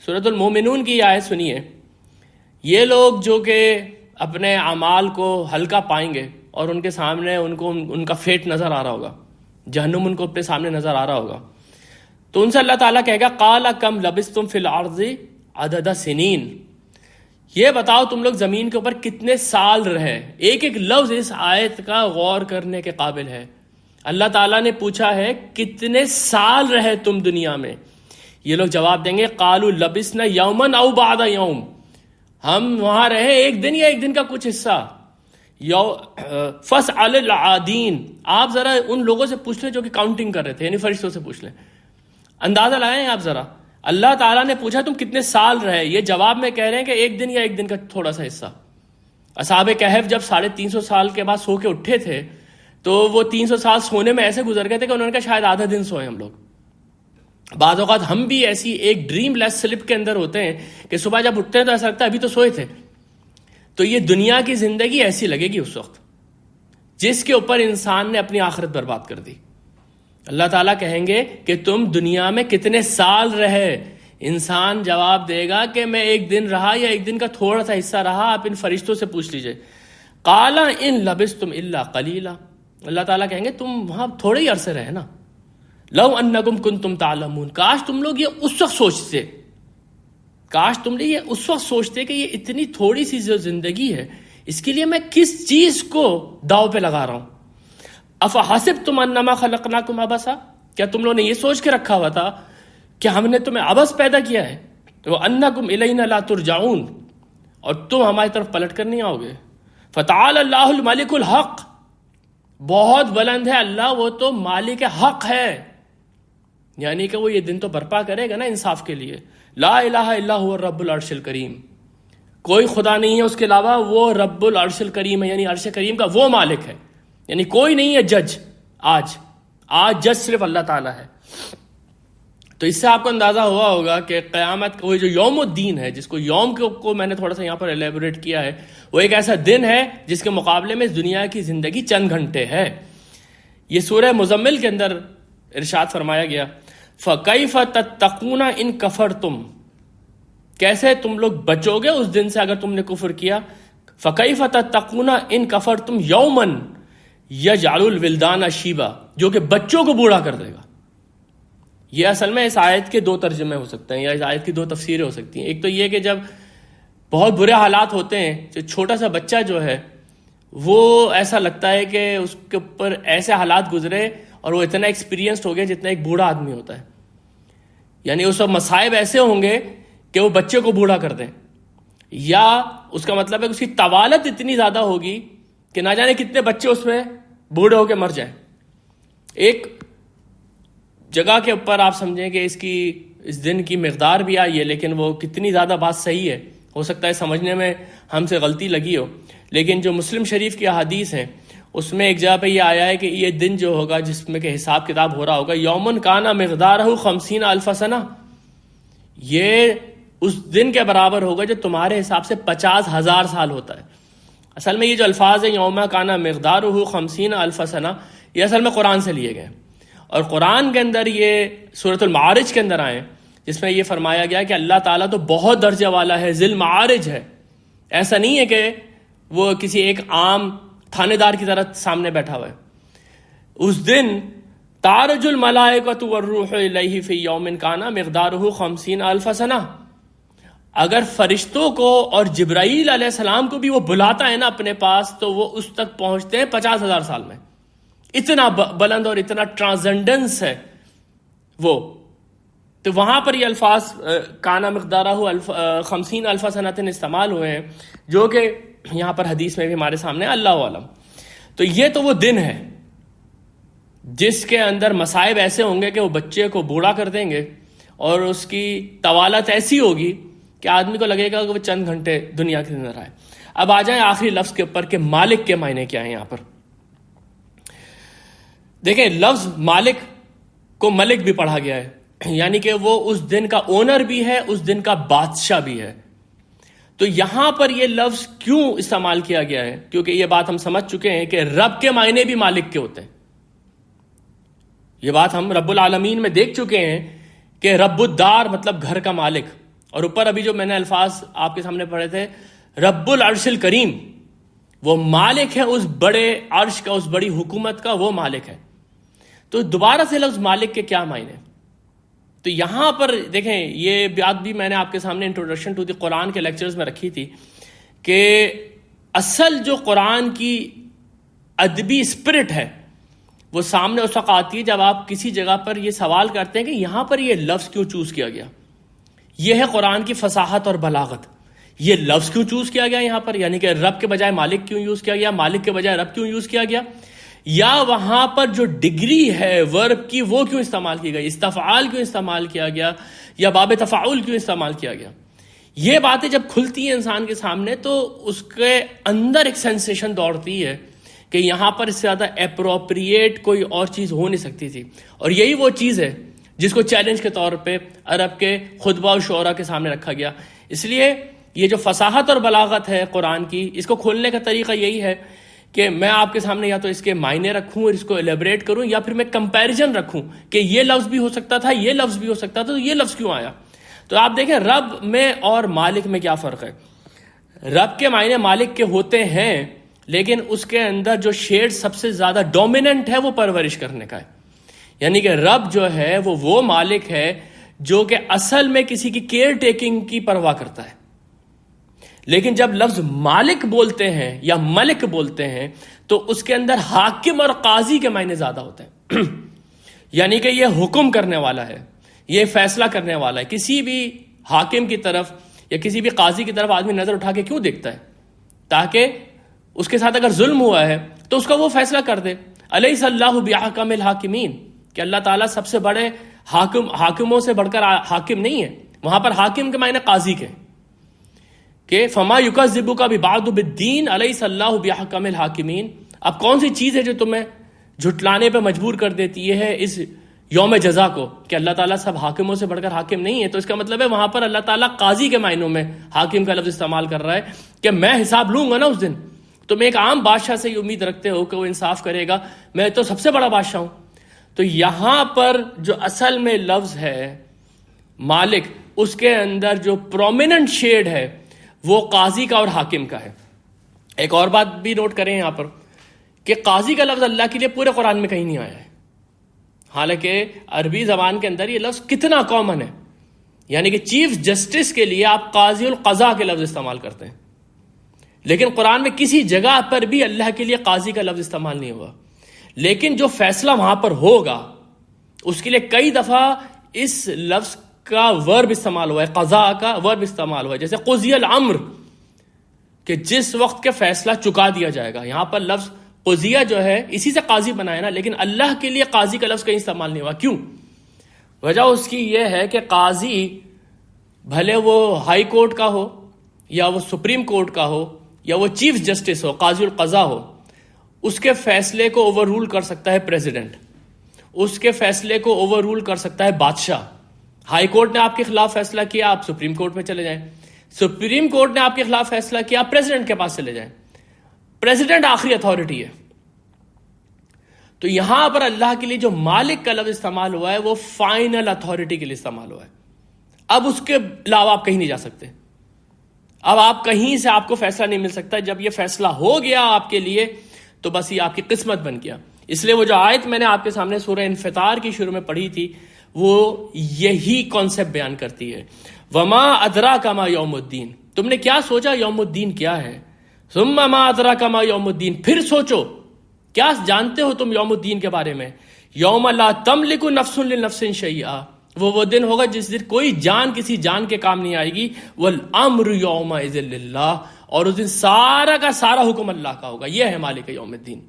سورۃ المومنون کی آیت سنیے. یہ لوگ جو کہ اپنے اعمال کو ہلکا پائیں گے اور ان کے سامنے ان کا فیٹ نظر آ رہا ہوگا، جہنم ان کو اپنے سامنے نظر آ رہا ہوگا، تو ان سے اللہ تعالیٰ کہے گا قال کم لبثتم فی الارض عدد سنین. یہ بتاؤ تم لوگ زمین کے اوپر کتنے سال رہے. ایک ایک لفظ اس آیت کا غور کرنے کے قابل ہے. اللہ تعالیٰ نے پوچھا ہے کتنے سال رہے تم دنیا میں. یہ لوگ جواب دیں گے قالوا لبثنا یوما او بعد یوم، ہم وہاں رہے ایک دن یا ایک دن کا کچھ حصہ. فاسأل العادین، آپ ذرا ان لوگوں سے پوچھ لیں جو کہ کاؤنٹنگ کر رہے تھے، یعنی فرشتوں سے پوچھ لیں. اندازہ لائیں آپ ذرا. اللہ تعالیٰ نے پوچھا تم کتنے سال رہے، یہ جواب میں کہہ رہے ہیں کہ ایک دن یا ایک دن کا تھوڑا سا حصہ. اصحاب کہف جب 350 سال کے بعد سو کے اٹھے تھے تو وہ 300 سال سونے میں ایسے گزر گئے تھے کہ انہوں نے کہا شاید آدھا دن سوئے ہم لوگ. بعض اوقات ہم بھی ایسی ایک ڈریم لیس سلپ کے اندر ہوتے ہیں کہ صبح جب اٹھتے ہیں تو ایسا لگتا ہے ابھی تو سوئے تھے. تو یہ دنیا کی زندگی ایسی لگے گی اس وقت جس کے اوپر انسان نے اپنی آخرت برباد کر دی. اللہ تعالیٰ کہیں گے کہ تم دنیا میں کتنے سال رہے. انسان جواب دے گا کہ میں ایک دن رہا یا ایک دن کا تھوڑا سا حصہ رہا، آپ ان فرشتوں سے پوچھ لیجئے. قال ان لبثتم الا قلیلا، اللہ تعالیٰ کہیں گے تم وہاں تھوڑے ہی عرصے رہے نا. لو انکم کنتم تعلمون، کاش تم لوگ یہ اس وقت سوچتے، کاش تم لوگ یہ اس وقت سوچتے کہ یہ اتنی تھوڑی سی جو زندگی ہے اس کے لیے میں کس چیز کو داؤ پہ لگا رہا ہوں. افحسبتم انما خلقناکم عبثا، کیا تم لوگوں نے یہ سوچ کے رکھا ہوا تھا کہ ہم نے تمہیں عبث پیدا کیا ہے؟ وانکم الینا لا ترجعون، اور تم ہماری طرف پلٹ کر نہیں آؤ گے. فتعال اللہ الملک الحق، بہت بلند ہے اللہ، وہ تو مالک حق ہے، یعنی کہ وہ یہ دن تو برپا کرے گا نا انصاف کے لیے. لا الہ الا هو الرب العرش الکریم، کوئی خدا نہیں ہے اس کے علاوہ، وہ رب العرش الکریم ہے، یعنی عرش کریم کا وہ مالک ہے، یعنی کوئی نہیں ہے جج. آج جج صرف اللہ تعالیٰ ہے. تو اس سے آپ کو اندازہ ہوا ہوگا کہ قیامت وہ جو یوم الدین ہے، جس کو یوم کو میں نے تھوڑا سا یہاں پر ایلیبوریٹ کیا ہے، وہ ایک ایسا دن ہے جس کے مقابلے میں اس دنیا کی زندگی چند گھنٹے ہے. یہ سورہ مزمل کے اندر ارشاد فرمایا گیا فَكَيْفَ تَتَّقُونَ إِن كَفَرْتُمْ، کیسے تم لوگ بچو گے اس دن سے اگر تم نے کفر کیا. فَكَيْفَ تَتَّقُونَ إِن كَفَرْتُمْ يَوْمًا يَجْعَلُ الْوِلْدَانَ شِيبًا، جو کہ بچوں کو بوڑھا کر دے گا. یہ اصل میں اس آیت کے دو ترجمے ہو سکتے ہیں، یا اس آیت کی دو تفسیریں ہو سکتی ہیں. ایک تو یہ کہ جب بہت برے حالات ہوتے ہیں، جو چھوٹا سا بچہ جو ہے وہ ایسا لگتا ہے کہ اس کے اوپر ایسے حالات گزرے اور وہ اتنا ایکسپیرینسڈ ہو گیا جتنا ایک بوڑھا آدمی ہوتا ہے، یعنی اس وقت مصائب ایسے ہوں گے کہ وہ بچے کو بوڑھا کر دیں، یا اس کا مطلب ہے کہ اس کی طوالت اتنی زیادہ ہوگی کہ نہ جانے کتنے بچے اس میں بوڑھے ہو کے مر جائیں. ایک جگہ کے اوپر آپ سمجھیں کہ اس دن کی مقدار بھی آئی ہے، لیکن وہ کتنی زیادہ بات صحیح ہے، ہو سکتا ہے سمجھنے میں ہم سے غلطی لگی ہو، لیکن جو مسلم شریف کی احادیث ہیں اس میں ایک جگہ پہ یہ آیا ہے کہ یہ دن جو ہوگا جس میں کہ حساب کتاب ہو رہا ہوگا، یومن کانا مقدارہ 50,000 سنہ، یہ اس دن کے برابر ہوگا جو تمہارے حساب سے 50,000 سال ہوتا ہے. اصل میں یہ جو الفاظ ہیں یوم کانا مقدارہ 50,000 سنہ، یہ اصل میں قرآن سے لیے گئے، اور قرآن کے اندر یہ سورۃ المعارج کے اندر آئے جس میں یہ فرمایا گیا کہ اللہ تعالیٰ تو بہت درجہ والا ہے، ذی المعارج ہے. ایسا نہیں ہے کہ وہ کسی ایک عام تھانے دار کی طرح سامنے بیٹھا ہوا ہے. اس دن تعرج الملائکۃ والروح الیہ فی یوم کانا مقدارہ 50,000 سنہ، اگر فرشتوں کو اور جبرائیل علیہ السلام کو بھی وہ بلاتا ہے نا اپنے پاس تو وہ اس تک پہنچتے ہیں 50,000 سال میں. اتنا بلند اور اتنا ٹرانسینڈنس ہے وہ. تو وہاں پر یہ الفاظ کانا مقدارہ 50,000 سنۃ استعمال ہوئے ہیں، جو کہ یہاں پر حدیث میں بھی ہمارے سامنے اللہ عالم. تو یہ تو وہ دن ہے جس کے اندر مصائب ایسے ہوں گے کہ وہ بچے کو بوڑھا کر دیں گے، اور اس کی طوالت ایسی ہوگی کہ آدمی کو لگے گا کہ وہ چند گھنٹے دنیا کے اندر آئے. اب آ جائیں آخری لفظ کے اوپر کہ مالک کے معنی کیا ہیں. یہاں پر دیکھیں لفظ مالک کو ملک بھی پڑھا گیا ہے، یعنی کہ وہ اس دن کا اونر بھی ہے، اس دن کا بادشاہ بھی ہے. تو یہاں پر یہ لفظ کیوں استعمال کیا گیا ہے؟ کیونکہ یہ بات ہم سمجھ چکے ہیں کہ رب کے معنی بھی مالک کے ہوتے ہیں. یہ بات ہم رب العالمین میں دیکھ چکے ہیں کہ رب الدار مطلب گھر کا مالک، اور اوپر ابھی جو میں نے الفاظ آپ کے سامنے پڑھے تھے رب العرش الکریم، وہ مالک ہے اس بڑے عرش کا، اس بڑی حکومت کا، وہ مالک ہے. تو دوبارہ سے لفظ مالک کے کیا معنی؟ تو یہاں پر دیکھیں یہ بات بھی میں نے آپ کے سامنے انٹروڈکشن ٹو دی قرآن کے لیکچرز میں رکھی تھی کہ اصل جو قرآن کی ادبی اسپرٹ ہے وہ سامنے اس وقت آتی ہے جب آپ کسی جگہ پر یہ سوال کرتے ہیں کہ یہاں پر یہ لفظ کیوں چوز کیا گیا. یہ ہے قرآن کی فصاحت اور بلاغت. یہ لفظ کیوں چوز کیا گیا یہاں پر، یعنی کہ رب کے بجائے مالک کیوں یوز کیا گیا، مالک کے بجائے رب کیوں یوز کیا گیا، یا وہاں پر جو ڈگری ہے ورب کی وہ کیوں استعمال کی گئی، استفعال کیوں استعمال کیا گیا، یا باب تفاعل کیوں استعمال کیا گیا. یہ باتیں جب کھلتی ہیں انسان کے سامنے تو اس کے اندر ایک سینسیشن دوڑتی ہے کہ یہاں پر اس سے زیادہ اپروپریٹ کوئی اور چیز ہو نہیں سکتی تھی. اور یہی وہ چیز ہے جس کو چیلنج کے طور پہ عرب کے خطبہ و شعرا کے سامنے رکھا گیا. اس لیے یہ جو فصاحت اور بلاغت ہے قرآن کی، اس کو کھولنے کا طریقہ یہی ہے کہ میں آپ کے سامنے یا تو اس کے معنی رکھوں اور اس کو ایلیبریٹ کروں، یا پھر میں کمپیریزن رکھوں کہ یہ لفظ بھی ہو سکتا تھا، یہ لفظ بھی ہو سکتا تھا، تو یہ لفظ کیوں آیا. تو آپ دیکھیں رب میں اور مالک میں کیا فرق ہے. رب کے معنی مالک کے ہوتے ہیں، لیکن اس کے اندر جو شیڈ سب سے زیادہ ڈومیننٹ ہے وہ پرورش کرنے کا ہے. یعنی کہ رب جو ہے وہ مالک ہے جو کہ اصل میں کسی کی کیئر ٹیکنگ کی پرواہ کرتا ہے. لیکن جب لفظ مالک بولتے ہیں یا ملک بولتے ہیں تو اس کے اندر حاکم اور قاضی کے معنی زیادہ ہوتے ہیں. یعنی کہ یہ حکم کرنے والا ہے، یہ فیصلہ کرنے والا ہے. کسی بھی حاکم کی طرف یا کسی بھی قاضی کی طرف آدمی نظر اٹھا کے کیوں دیکھتا ہے؟ تاکہ اس کے ساتھ اگر ظلم ہوا ہے تو اس کا وہ فیصلہ کر دے. الیس اللہ بأحکم الحاکمین، کہ اللہ تعالیٰ سب سے بڑے حاکموں سے بڑھ کر حاکم نہیں ہے. وہاں پر حاکم کے معنی قاضی کے، کہ فما یکذبک ببعض بالدین الیس اللہ بأحکم الحاکمین. اب کون سی چیز ہے جو تمہیں جھٹلانے پہ مجبور کر دیتی ہے اس یوم جزا کو، کہ اللہ تعالیٰ سب حاکموں سے بڑھ کر حاکم نہیں ہے؟ تو اس کا مطلب ہے وہاں پر اللہ تعالیٰ قاضی کے معنوں میں حاکم کا لفظ استعمال کر رہا ہے کہ میں حساب لوں گا نا اس دن. تم ایک عام بادشاہ سے یہ امید رکھتے ہو کہ وہ انصاف کرے گا، میں تو سب سے بڑا بادشاہ ہوں. تو یہاں پر جو اصل میں لفظ ہے مالک، اس کے اندر جو پرومیننٹ شیڈ ہے وہ قاضی کا اور حاکم کا ہے. ایک اور بات بھی نوٹ کریں یہاں پر کہ قاضی کا لفظ اللہ کے لیے پورے قرآن میں کہیں نہیں آیا ہے، حالانکہ عربی زبان کے اندر یہ لفظ کتنا کامن ہے. یعنی کہ چیف جسٹس کے لیے آپ قاضی القضاء کے لفظ استعمال کرتے ہیں، لیکن قرآن میں کسی جگہ پر بھی اللہ کے لیے قاضی کا لفظ استعمال نہیں ہوا. لیکن جو فیصلہ وہاں پر ہوگا اس کے لیے کئی دفعہ اس لفظ کا ورب استعمال ہوا ہے، قضاء کا ورب استعمال ہوا ہے. جیسے قضی الامر، کہ جس وقت کے فیصلہ چکا دیا جائے گا. یہاں پر لفظ قضیہ جو ہے اسی سے قاضی بنایا نا، لیکن اللہ کے لیے قاضی کا لفظ کہیں استعمال نہیں ہوا. کیوں؟ وجہ اس کی یہ ہے کہ قاضی بھلے وہ ہائی کورٹ کا ہو یا وہ سپریم کورٹ کا ہو یا وہ چیف جسٹس ہو، قاضی القضاء ہو، اس کے فیصلے کو اوور رول کر سکتا ہے پریزیڈنٹ، اس کے فیصلے کو اوور رول کر سکتا ہے بادشاہ. ہائی کورٹ نے آپ کے خلاف فیصلہ کیا، آپ سپریم کورٹ میں چلے جائیں. سپریم کورٹ نے آپ کے خلاف فیصلہ کیا، آپ پریزیڈنٹ کے پاس چلے جائیں. پریزیڈنٹ آخری اتھارٹی ہے. تو یہاں پر اللہ کے لیے جو مالک کا لفظ استعمال ہوا ہے وہ فائنل اتھارٹی کے لیے استعمال ہوا ہے. اب اس کے علاوہ آپ کہیں نہیں جا سکتے. اب آپ کہیں سے آپ کو فیصلہ نہیں مل سکتا. جب یہ فیصلہ ہو گیا آپ کے لیے تو بس یہ آپ کی قسمت بن گیا. اس لیے وہ جو آیت میں نے آپ کے سامنے سورہ انفطار کی شروع میں پڑھی تھی وہ یہی کانسیپٹ بیان کرتی ہے. وما ادراک ما یوم الدین، تم نے کیا سوچا یوم الدین کیا ہے؟ ثم ما ادراک ما یوم الدین، پھر سوچو کیا جانتے ہو تم یوم الدین کے بارے میں؟ یوم لا تملک نفس لنفس شیئا، وہ دن ہوگا جس دن کوئی جان کسی جان کے کام نہیں آئے گی. والامر یومئذ للہ، اور اس دن سارا کا سارا حکم اللہ کا ہوگا. یہ ہے مالک یوم الدین.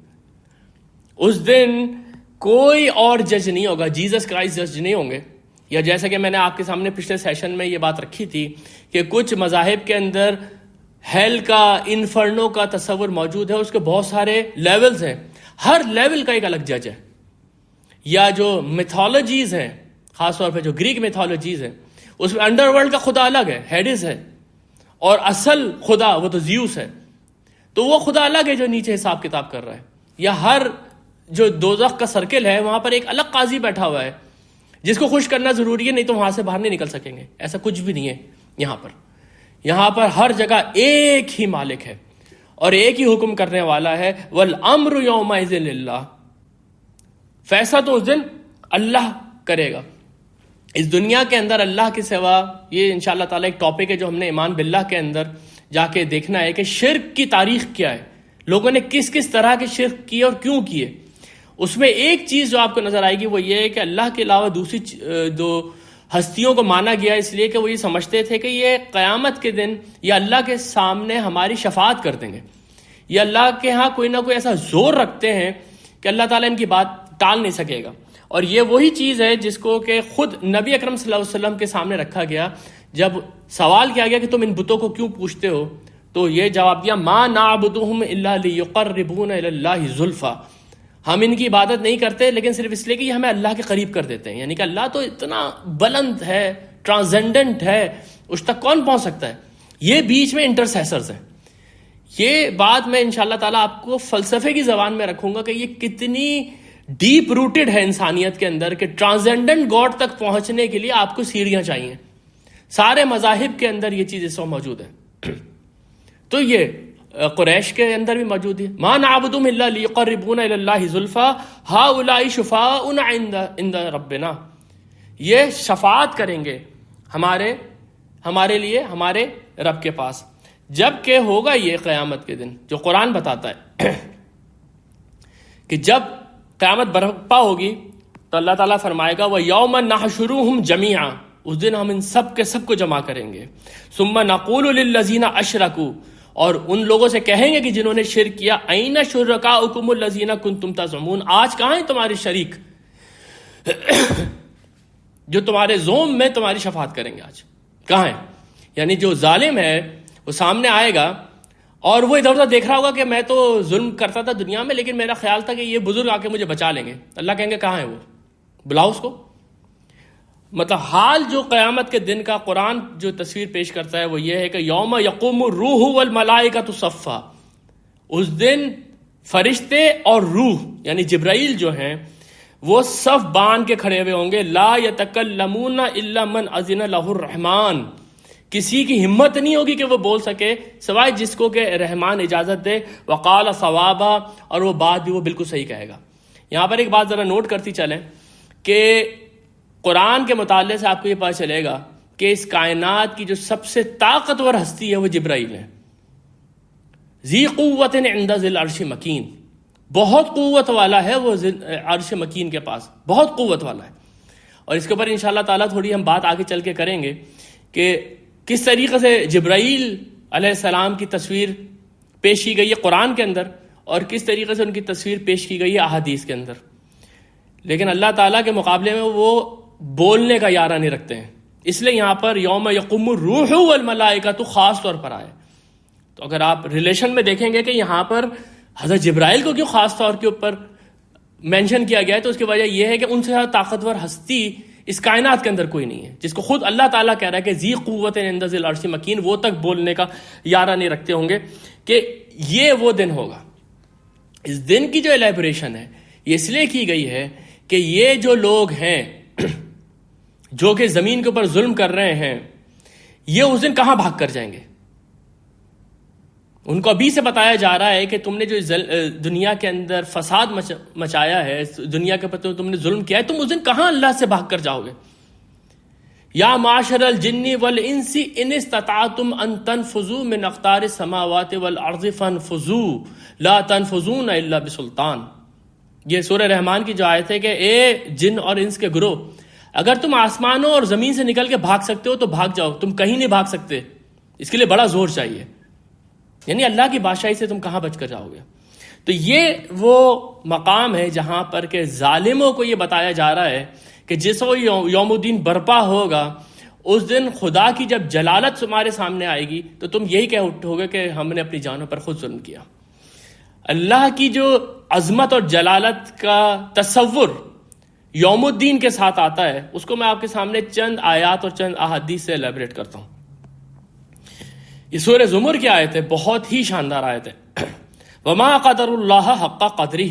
اس دن کوئی اور جج نہیں ہوگا، جیزس کرائسٹ جج نہیں ہوں گے. یا جیسا کہ میں نے آپ کے سامنے پچھلے سیشن میں یہ بات رکھی تھی کہ کچھ مذاہب کے اندر ہیل کا، انفرنو کا تصور موجود ہے. اس کے بہت سارے لیولز ہیں، ہر لیول کا ایک الگ جج ہے. یا جو میتھولوجیز ہیں، خاص طور پہ جو گریک میتھولوجیز ہیں، اس میں انڈر ورلڈ کا خدا الگ ہے، ہیڈس ہے، اور اصل خدا وہ تو زیوس ہے. تو وہ خدا الگ ہے جو نیچے حساب کتاب کر رہا ہے. یا ہر جو دوزخ کا سرکل ہے وہاں پر ایک الگ قاضی بیٹھا ہوا ہے جس کو خوش کرنا ضروری ہے، نہیں تو وہاں سے باہر نہیں نکل سکیں گے. ایسا کچھ بھی نہیں ہے یہاں پر ہر جگہ ایک ہی مالک ہے اور ایک ہی حکم کرنے والا ہے. والامر یومئذ للہ، فیصلہ تو اس دن اللہ کرے گا. اس دنیا کے اندر اللہ کے سوا، یہ انشاءاللہ تعالیٰ ایک ٹاپک ہے جو ہم نے ایمان باللہ کے اندر جا کے دیکھنا ہے کہ شرک کی تاریخ کیا ہے، لوگوں نے کس کس طرح کے شرک کیے اور کیوں کیے. اس میں ایک چیز جو آپ کو نظر آئے گی وہ یہ ہے کہ اللہ کے علاوہ دوسری دو ہستیوں کو مانا گیا اس لیے کہ وہ یہ سمجھتے تھے کہ یہ قیامت کے دن یا اللہ کے سامنے ہماری شفاعت کر دیں گے، یا اللہ کے ہاں کوئی نہ کوئی ایسا زور رکھتے ہیں کہ اللہ تعالیٰ ان کی بات ٹال نہیں سکے گا. اور یہ وہی چیز ہے جس کو کہ خود نبی اکرم صلی اللہ علیہ وسلم کے سامنے رکھا گیا. جب سوال کیا گیا کہ تم ان بتوں کو کیوں پوچھتے ہو تو یہ جواب دیا، ما نعبدهم الا لیقربونا الی اللہ زلفا، ہم ان کی عبادت نہیں کرتے لیکن صرف اس لیے کہ یہ ہمیں اللہ کے قریب کر دیتے ہیں. یعنی کہ اللہ تو اتنا بلند ہے، ٹرانسینڈنٹ ہے، اس تک کون پہنچ سکتا ہے. یہ بیچ میں انٹرسیسرز ہیں. یہ بات میں انشاءاللہ تعالیٰ آپ کو فلسفے کی زبان میں رکھوں گا کہ یہ کتنی ڈیپ روٹڈ ہے انسانیت کے اندر کہ ٹرانسینڈنٹ گاڈ تک پہنچنے کے لیے آپ کو سیڑھیاں چاہیے. سارے مذاہب کے اندر یہ چیز اس وقت موجود ہے. تو یہ قریش کے اندر بھی موجود ہے. ما نعبدهم الا ليقربونا الى الله زلفى هؤلاء شفاءنا عند ربنا. یہ شفاعت کریں گے ہمارے لیے ہمارے رب کے پاس. جب کہ ہوگا یہ قیامت کے دن جو قرآن بتاتا ہے کہ جب قیامت برپا ہوگی تو اللہ تعالیٰ فرمائے گا وَيَوْمَ نَحْشُرُهُمْ جَمِيعًا. اس دن ہم ان سب کے سب کو جمع کریں گے. ثُمَّ نَقُولُ لِلَّذِينَ أَشْرَكُوا. اور ان لوگوں سے کہیں گے کہ جنہوں نے شرک کیا أَيْنَ شُرَكَاؤُكُمُ الَّذِينَ كُنْتُمْ تَزْعُمُونَ. آج کہاں ہیں تمہارے شریک جو تمہارے زوم میں تمہاری شفاعت کریں گے؟ آج کہاں ہیں؟ یعنی جو ظالم ہے وہ سامنے آئے گا اور وہ ادھر ادھر دیکھ رہا ہوگا کہ میں تو ظلم کرتا تھا دنیا میں، لیکن میرا خیال تھا کہ یہ بزرگ آ کے مجھے بچا لیں گے. اللہ کہیں گے کہاں ہے وہ، بلاؤ اس کو. مطلب حال جو قیامت کے دن کا قرآن جو تصویر پیش کرتا ہے وہ یہ ہے کہ یوم یقوم الروح والملائکۃ صفا. اس دن فرشتے اور روح یعنی جبرائیل جو ہیں وہ صف باندھ کے کھڑے ہوئے ہوں گے. لا یتکلمون الا من اذن له الرحمن. کسی کی ہمت نہیں ہوگی کہ وہ بول سکے سوائے جس کو کہ رحمان اجازت دے. وقال صوابا. اور وہ بات بھی وہ بالکل صحیح کہے گا. یہاں پر ایک بات ذرا نوٹ کرتی چلیں کہ قرآن کے مطالعے سے آپ کو یہ پتہ چلے گا کہ اس کائنات کی جو سب سے طاقتور ہستی ہے وہ جبرائیل ہے. ذی قوت عند ذی العرش مکین. بہت قوت والا ہے وہ عرش مکین کے پاس، بہت قوت والا ہے. اور اس کے اوپر انشاءاللہ تعالیٰ تھوڑی ہم بات آگے چل کے کریں گے کہ کس طریقے سے جبرائیل علیہ السلام کی تصویر پیش کی گئی ہے قرآن کے اندر اور کس طریقے سے ان کی تصویر پیش کی گئی ہے احادیث کے اندر. لیکن اللہ تعالیٰ کے مقابلے میں وہ بولنے کا یارہ نہیں رکھتے ہیں. اس لیے یہاں پر یوم یقوم الروح والملائکہ تو خاص طور پر آئے. تو اگر آپ ریلیشن میں دیکھیں گے کہ یہاں پر حضرت جبرائیل کو کیوں خاص طور کے اوپر مینشن کیا گیا ہے تو اس کی وجہ یہ ہے کہ ان سے زیادہ طاقتور ہستی اس کائنات کے اندر کوئی نہیں ہے جس کو خود اللہ تعالیٰ کہہ رہا ہے کہ ذی قوت عند ذی العرش مکین. وہ تک بولنے کا یارہ نہیں رکھتے ہوں گے کہ یہ وہ دن ہوگا. اس دن کی جو ایلیبریشن ہے یہ اس لیے کی گئی ہے کہ یہ جو لوگ ہیں جو کہ زمین کے اوپر ظلم کر رہے ہیں یہ اس دن کہاں بھاگ کر جائیں گے. ان کو ابھی سے بتایا جا رہا ہے کہ تم نے جو دنیا کے اندر فساد مچایا ہے، دنیا کے اوپر تم نے ظلم کیا ہے، تم اس دن کہاں اللہ سے بھاگ کر جاؤ گے. یا معاشر الجن والانس ان استطعتم ان تنفذوا من اقطار السماوات والارض فانفذوا لا تنفذون الا بسلطان. یہ سورہ رحمان کی جو آیت ہے کہ اے جن اور انس کے گروہ، اگر تم آسمانوں اور زمین سے نکل کے بھاگ سکتے ہو تو بھاگ جاؤ، تم کہیں نہیں بھاگ سکتے، اس کے لیے بڑا زور چاہیے. یعنی اللہ کی بادشاہی سے تم کہاں بچ کر جاؤ گے. تو یہ وہ مقام ہے جہاں پر کہ ظالموں کو یہ بتایا جا رہا ہے کہ جس وہ یوم الدین برپا ہوگا اس دن خدا کی جب جلالت تمہارے سامنے آئے گی تو تم یہی کہہ اٹھو گے کہ ہم نے اپنی جانوں پر خود ظلم کیا. اللہ کی جو عظمت اور جلالت کا تصور یوم الدین کے ساتھ آتا ہے اس کو میں آپ کے سامنے چند آیات اور چند احادیث سے ایلیبریٹ کرتا ہوں. یہ سورہ زمر کی آیت ہے، بہت ہی شاندار آیت ہے. وما قدر اللہ حق قدری.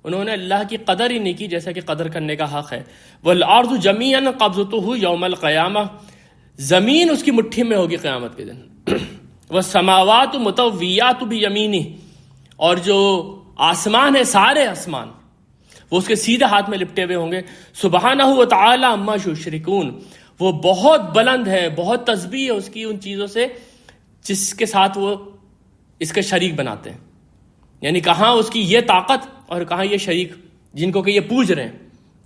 انہوں نے اللہ کی قدر ہی نہیں کی جیسا کہ قدر کرنے کا حق ہے. والارض جمیعا قبضتہ یوم القیامہ. زمین اس کی مٹھی میں ہوگی قیامت کے دن. والسماوات مطویات بیمینہ. اور جو آسمان ہے سارے آسمان وہ اس کے سیدھے ہاتھ میں لپٹے ہوئے ہوں گے. سبحانہ وتعالی عما یشرکون. وہ بہت بلند ہے، بہت تسبیح ہے اس کی ان چیزوں سے جس کے ساتھ وہ اس کے شریک بناتے ہیں. یعنی کہاں اس کی یہ طاقت اور کہاں یہ شریک جن کو کہ یہ پوج رہے ہیں.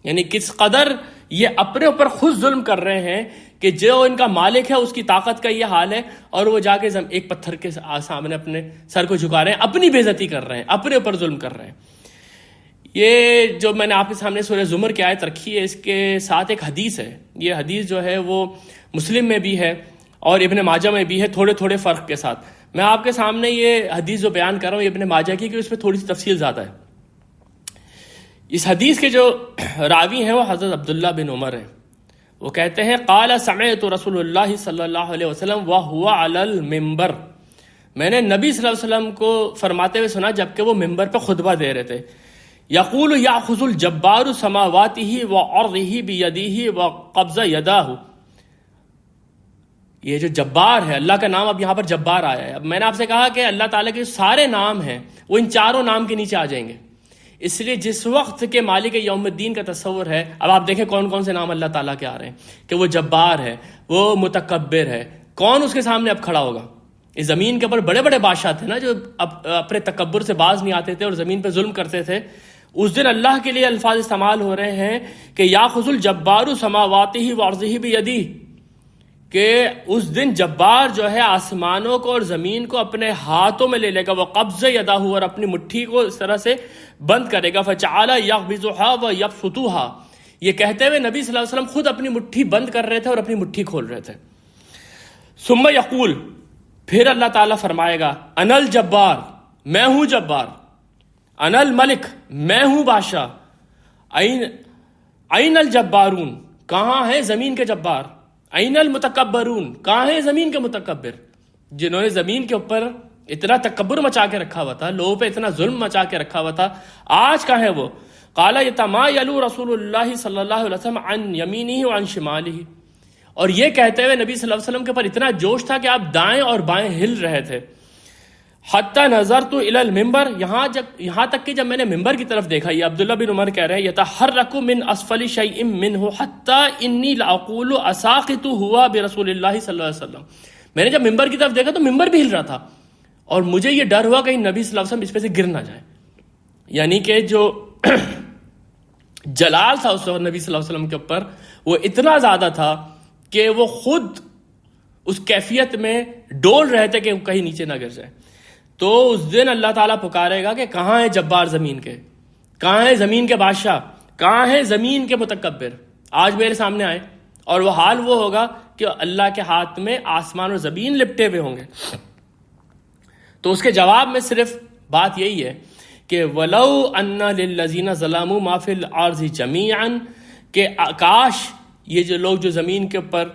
یعنی کس قدر یہ اپنے اوپر خود ظلم کر رہے ہیں کہ جو ان کا مالک ہے اس کی طاقت کا یہ حال ہے اور وہ جا کے ایک پتھر کے سامنے اپنے سر کو جھکا رہے ہیں، اپنی بے عزتی کر رہے ہیں، اپنے اوپر ظلم کر رہے ہیں. یہ جو میں نے آپ کے سامنے سورہ زمر کی آیت رکھی ہے اس کے ساتھ ایک حدیث ہے. یہ حدیث جو ہے وہ مسلم میں بھی ہے اور ابن ماجہ میں بھی ہے، تھوڑے تھوڑے فرق کے ساتھ. میں آپ کے سامنے یہ حدیث جو بیان کر رہا ہوں ابن ماجہ کی کہ اس پہ تھوڑی سی تفصیل زیادہ ہے. اس حدیث کے جو راوی ہیں وہ حضرت عبداللہ بن عمر ہیں. وہ کہتے ہیں قال سمعت رسول اللہ صلی اللہ علیہ وسلم وهو علی المنبر. میں نے نبی صلی اللہ علیہ وسلم کو فرماتے ہوئے سنا جبکہ وہ منبر پہ خطبہ دے رہے تھے. یقول یاخذ الجبار سماواته وارضه بيده وقبض يداه. یہ جو جبار ہے، اللہ کا نام اب یہاں پر جبار آیا ہے. اب میں نے آپ سے کہا کہ اللہ تعالیٰ کے سارے نام ہیں وہ ان چاروں نام کے نیچے آ جائیں گے. اس لیے جس وقت کے مالک یوم الدین کا تصور ہے، اب آپ دیکھیں کون کون سے نام اللہ تعالیٰ کے آ رہے ہیں کہ وہ جبار ہے، وہ متکبر ہے. کون اس کے سامنے اب کھڑا ہوگا؟ اس زمین کے اوپر بڑے بڑے بادشاہ تھے نا، جو اپنے تکبر سے باز نہیں آتے تھے اور زمین پہ ظلم کرتے تھے. اس دن اللہ کے لیے الفاظ استعمال ہو رہے ہیں کہ یاخذ الجبار سماواته وارضه بیدہ، کہ اس دن جبار جو ہے آسمانوں کو اور زمین کو اپنے ہاتھوں میں لے لے گا. وہ قبض یدہ، اور اپنی مٹھی کو اس طرح سے بند کرے گا. فجعل یقبضها ویبسطها، یہ کہتے ہوئے نبی صلی اللہ علیہ وسلم خود اپنی مٹھی بند کر رہے تھے اور اپنی مٹھی کھول رہے تھے. ثم یقول، پھر اللہ تعالیٰ فرمائے گا انا الجبار، میں ہوں جبار. انا الملک، میں ہوں بادشاہ. این الجبارون، کہاں ہے زمین کے جبار؟ این المتکبرون، کہاں ہے زمین کے متکبر؟ جنہوں نے زمین کے اوپر اتنا تکبر مچا کے رکھا ہوا تھا، لوگوں پہ اتنا ظلم مچا کے رکھا ہوا تھا، آج کہاں ہے وہ؟ قال یتمایل رسول اللہ صلی اللہ علیہ وسلم عن یمینہ وعن شمالہ، اور یہ کہتے ہوئے نبی صلی اللہ علیہ وسلم کے اوپر اتنا جوش تھا کہ آپ دائیں اور بائیں ہل رہے تھے. حتی نظرت الی المنبر، یہاں تک کہ جب میں نے ممبر کی طرف دیکھا، یہ عبداللہ بن عمر کہہ رہے ہیں، یتحرک من اسفل شیء منہ حتی انی لاقول اساقط ہوا برسول اللہ صلی اللہ علیہ وسلم. میں نے جب ممبر کی طرف دیکھا تو ممبر بھی ہل رہا تھا، اور مجھے یہ ڈر ہوا کہیں نبی صلی اللہ علیہ وسلم اس پہ سے گر نہ جائے. یعنی کہ جو جلال تھا اس وقت نبی صلی اللہ علیہ وسلم کے اوپر وہ اتنا زیادہ تھا کہ وہ خود اس کیفیت میں ڈول رہے تھے کہ کہیں نیچے نہ گر جائے. تو اس دن اللہ تعالیٰ پکارے گا کہ کہاں ہے جبار زمین کے، کہاں ہے زمین کے بادشاہ، کہاں ہے زمین کے متکبر؟ آج میرے سامنے آئے. اور وہ حال وہ ہوگا کہ اللہ کے ہاتھ میں آسمان اور زمین لپٹے ہوئے ہوں گے. تو اس کے جواب میں صرف بات یہی ہے کہ وَلَوْ أَنَّ لِلَّذِينَ ظَلَمُوا مَا فِي الْأَرْضِ جَمِيعًا، کہ کاش یہ جو لوگ جو زمین کے اوپر،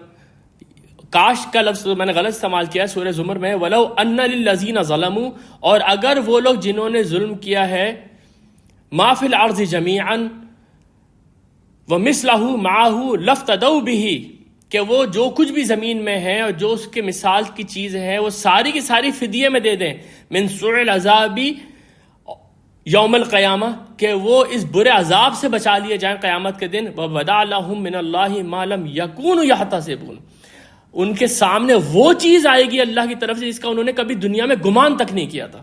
کاش کا لفظ میں نے غلط استعمال کیا ہے سورہ زمر میں، وَلَوْ أَنَّ لِلَّذِينَ ظَلَمُوا، اور اگر وہ لوگ جنہوں نے ظلم کیا ہے، مَا فِي الْأَرْضِ جَمِيعًا وَمِثْلَهُ مَعَهُ لَافْتَدَوْا بِهِ، کہ وہ جو کچھ بھی زمین میں ہے اور جو اس کے مثال کی چیزیں ہیں وہ ساری کی ساری فدیے میں دے دیں، من سوء العذاب یوم القیامہ، کہ وہ اس برے عذاب سے بچا لیے جائیں قیامت کے دن. وَبَدَا لَهُم مِّنَ اللَّهِ مَا لَمْ يَكُونُوا يَحْتَسِبُونَ، ان کے سامنے وہ چیز آئے گی اللہ کی طرف سے جس کا انہوں نے کبھی دنیا میں گمان تک نہیں کیا تھا.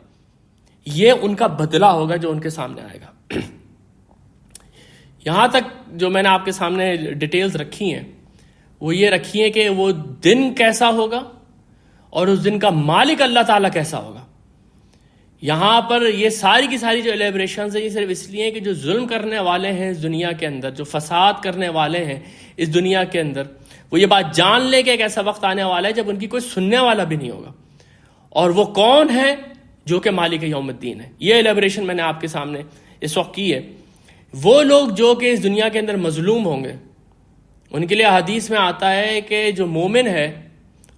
یہ ان کا بدلہ ہوگا جو ان کے سامنے آئے گا. یہاں تک جو میں نے آپ کے سامنے ڈیٹیلز رکھی ہیں وہ یہ رکھی ہیں کہ وہ دن کیسا ہوگا اور اس دن کا مالک اللہ تعالیٰ کیسا ہوگا. یہاں پر یہ ساری کی ساری جو الیبریشنز ہیں یہ صرف اس لیے کہ جو ظلم کرنے والے ہیں اس دنیا کے اندر، جو فساد کرنے والے ہیں اس دنیا کے اندر، وہ یہ بات جان لے کہ ایک ایسا وقت آنے والا ہے جب ان کی کوئی سننے والا بھی نہیں ہوگا. اور وہ کون ہے؟ جو کہ مالک یوم الدین ہے. یہ الیبریشن میں نے آپ کے سامنے اس وقت کی ہے. وہ لوگ جو کہ اس دنیا کے اندر مظلوم ہوں گے، ان کے لیے حدیث میں آتا ہے کہ جو مومن ہے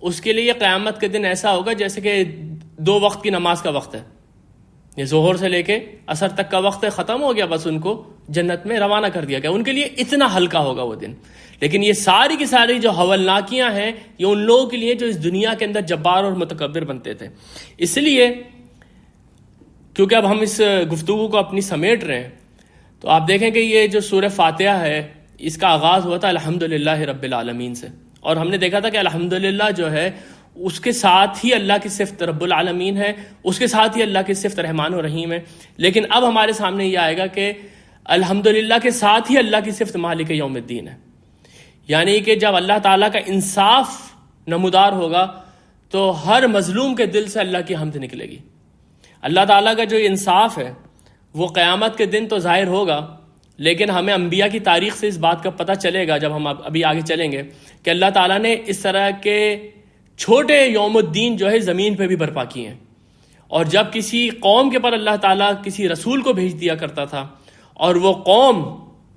اس کے لیے قیامت کے دن ایسا ہوگا جیسے کہ 2 وقت کی نماز کا وقت ہے. یہ ظہر سے لے کے عصر تک کا وقت ہے، ختم ہو گیا، بس ان کو جنت میں روانہ کر دیا گیا. ان کے لیے اتنا ہلکا ہوگا وہ دن. لیکن یہ ساری کی ساری جو حولناکیاں ہیں یہ ان لوگوں کے لیے جو اس دنیا کے اندر جبار اور متکبر بنتے تھے. اس لیے کیونکہ اب ہم اس گفتگو کو اپنی سمیٹ رہے ہیں تو آپ دیکھیں کہ یہ جو سورہ فاتحہ ہے اس کا آغاز ہوا تھا الحمدللہ رب العالمین سے، اور ہم نے دیکھا تھا کہ الحمدللہ جو ہے اس کے ساتھ ہی اللہ کی صفت رب العالمین ہے، اس کے ساتھ ہی اللہ کی صفت رحمان و رحیم ہے. لیکن اب ہمارے سامنے یہ آئے گا کہ الحمدللہ کے ساتھ ہی اللہ کی صفت مالک یوم الدین ہے. یعنی کہ جب اللہ تعالیٰ کا انصاف نمودار ہوگا تو ہر مظلوم کے دل سے اللہ کی حمد نکلے گی. اللہ تعالیٰ کا جو انصاف ہے وہ قیامت کے دن تو ظاہر ہوگا، لیکن ہمیں انبیاء کی تاریخ سے اس بات کا پتہ چلے گا جب ہم ابھی آگے چلیں گے کہ اللہ تعالیٰ نے اس طرح کے چھوٹے یوم الدین جو ہے زمین پہ بھی برپا کیے ہیں. اور جب کسی قوم کے پر اللہ تعالیٰ کسی رسول کو بھیج دیا کرتا تھا اور وہ قوم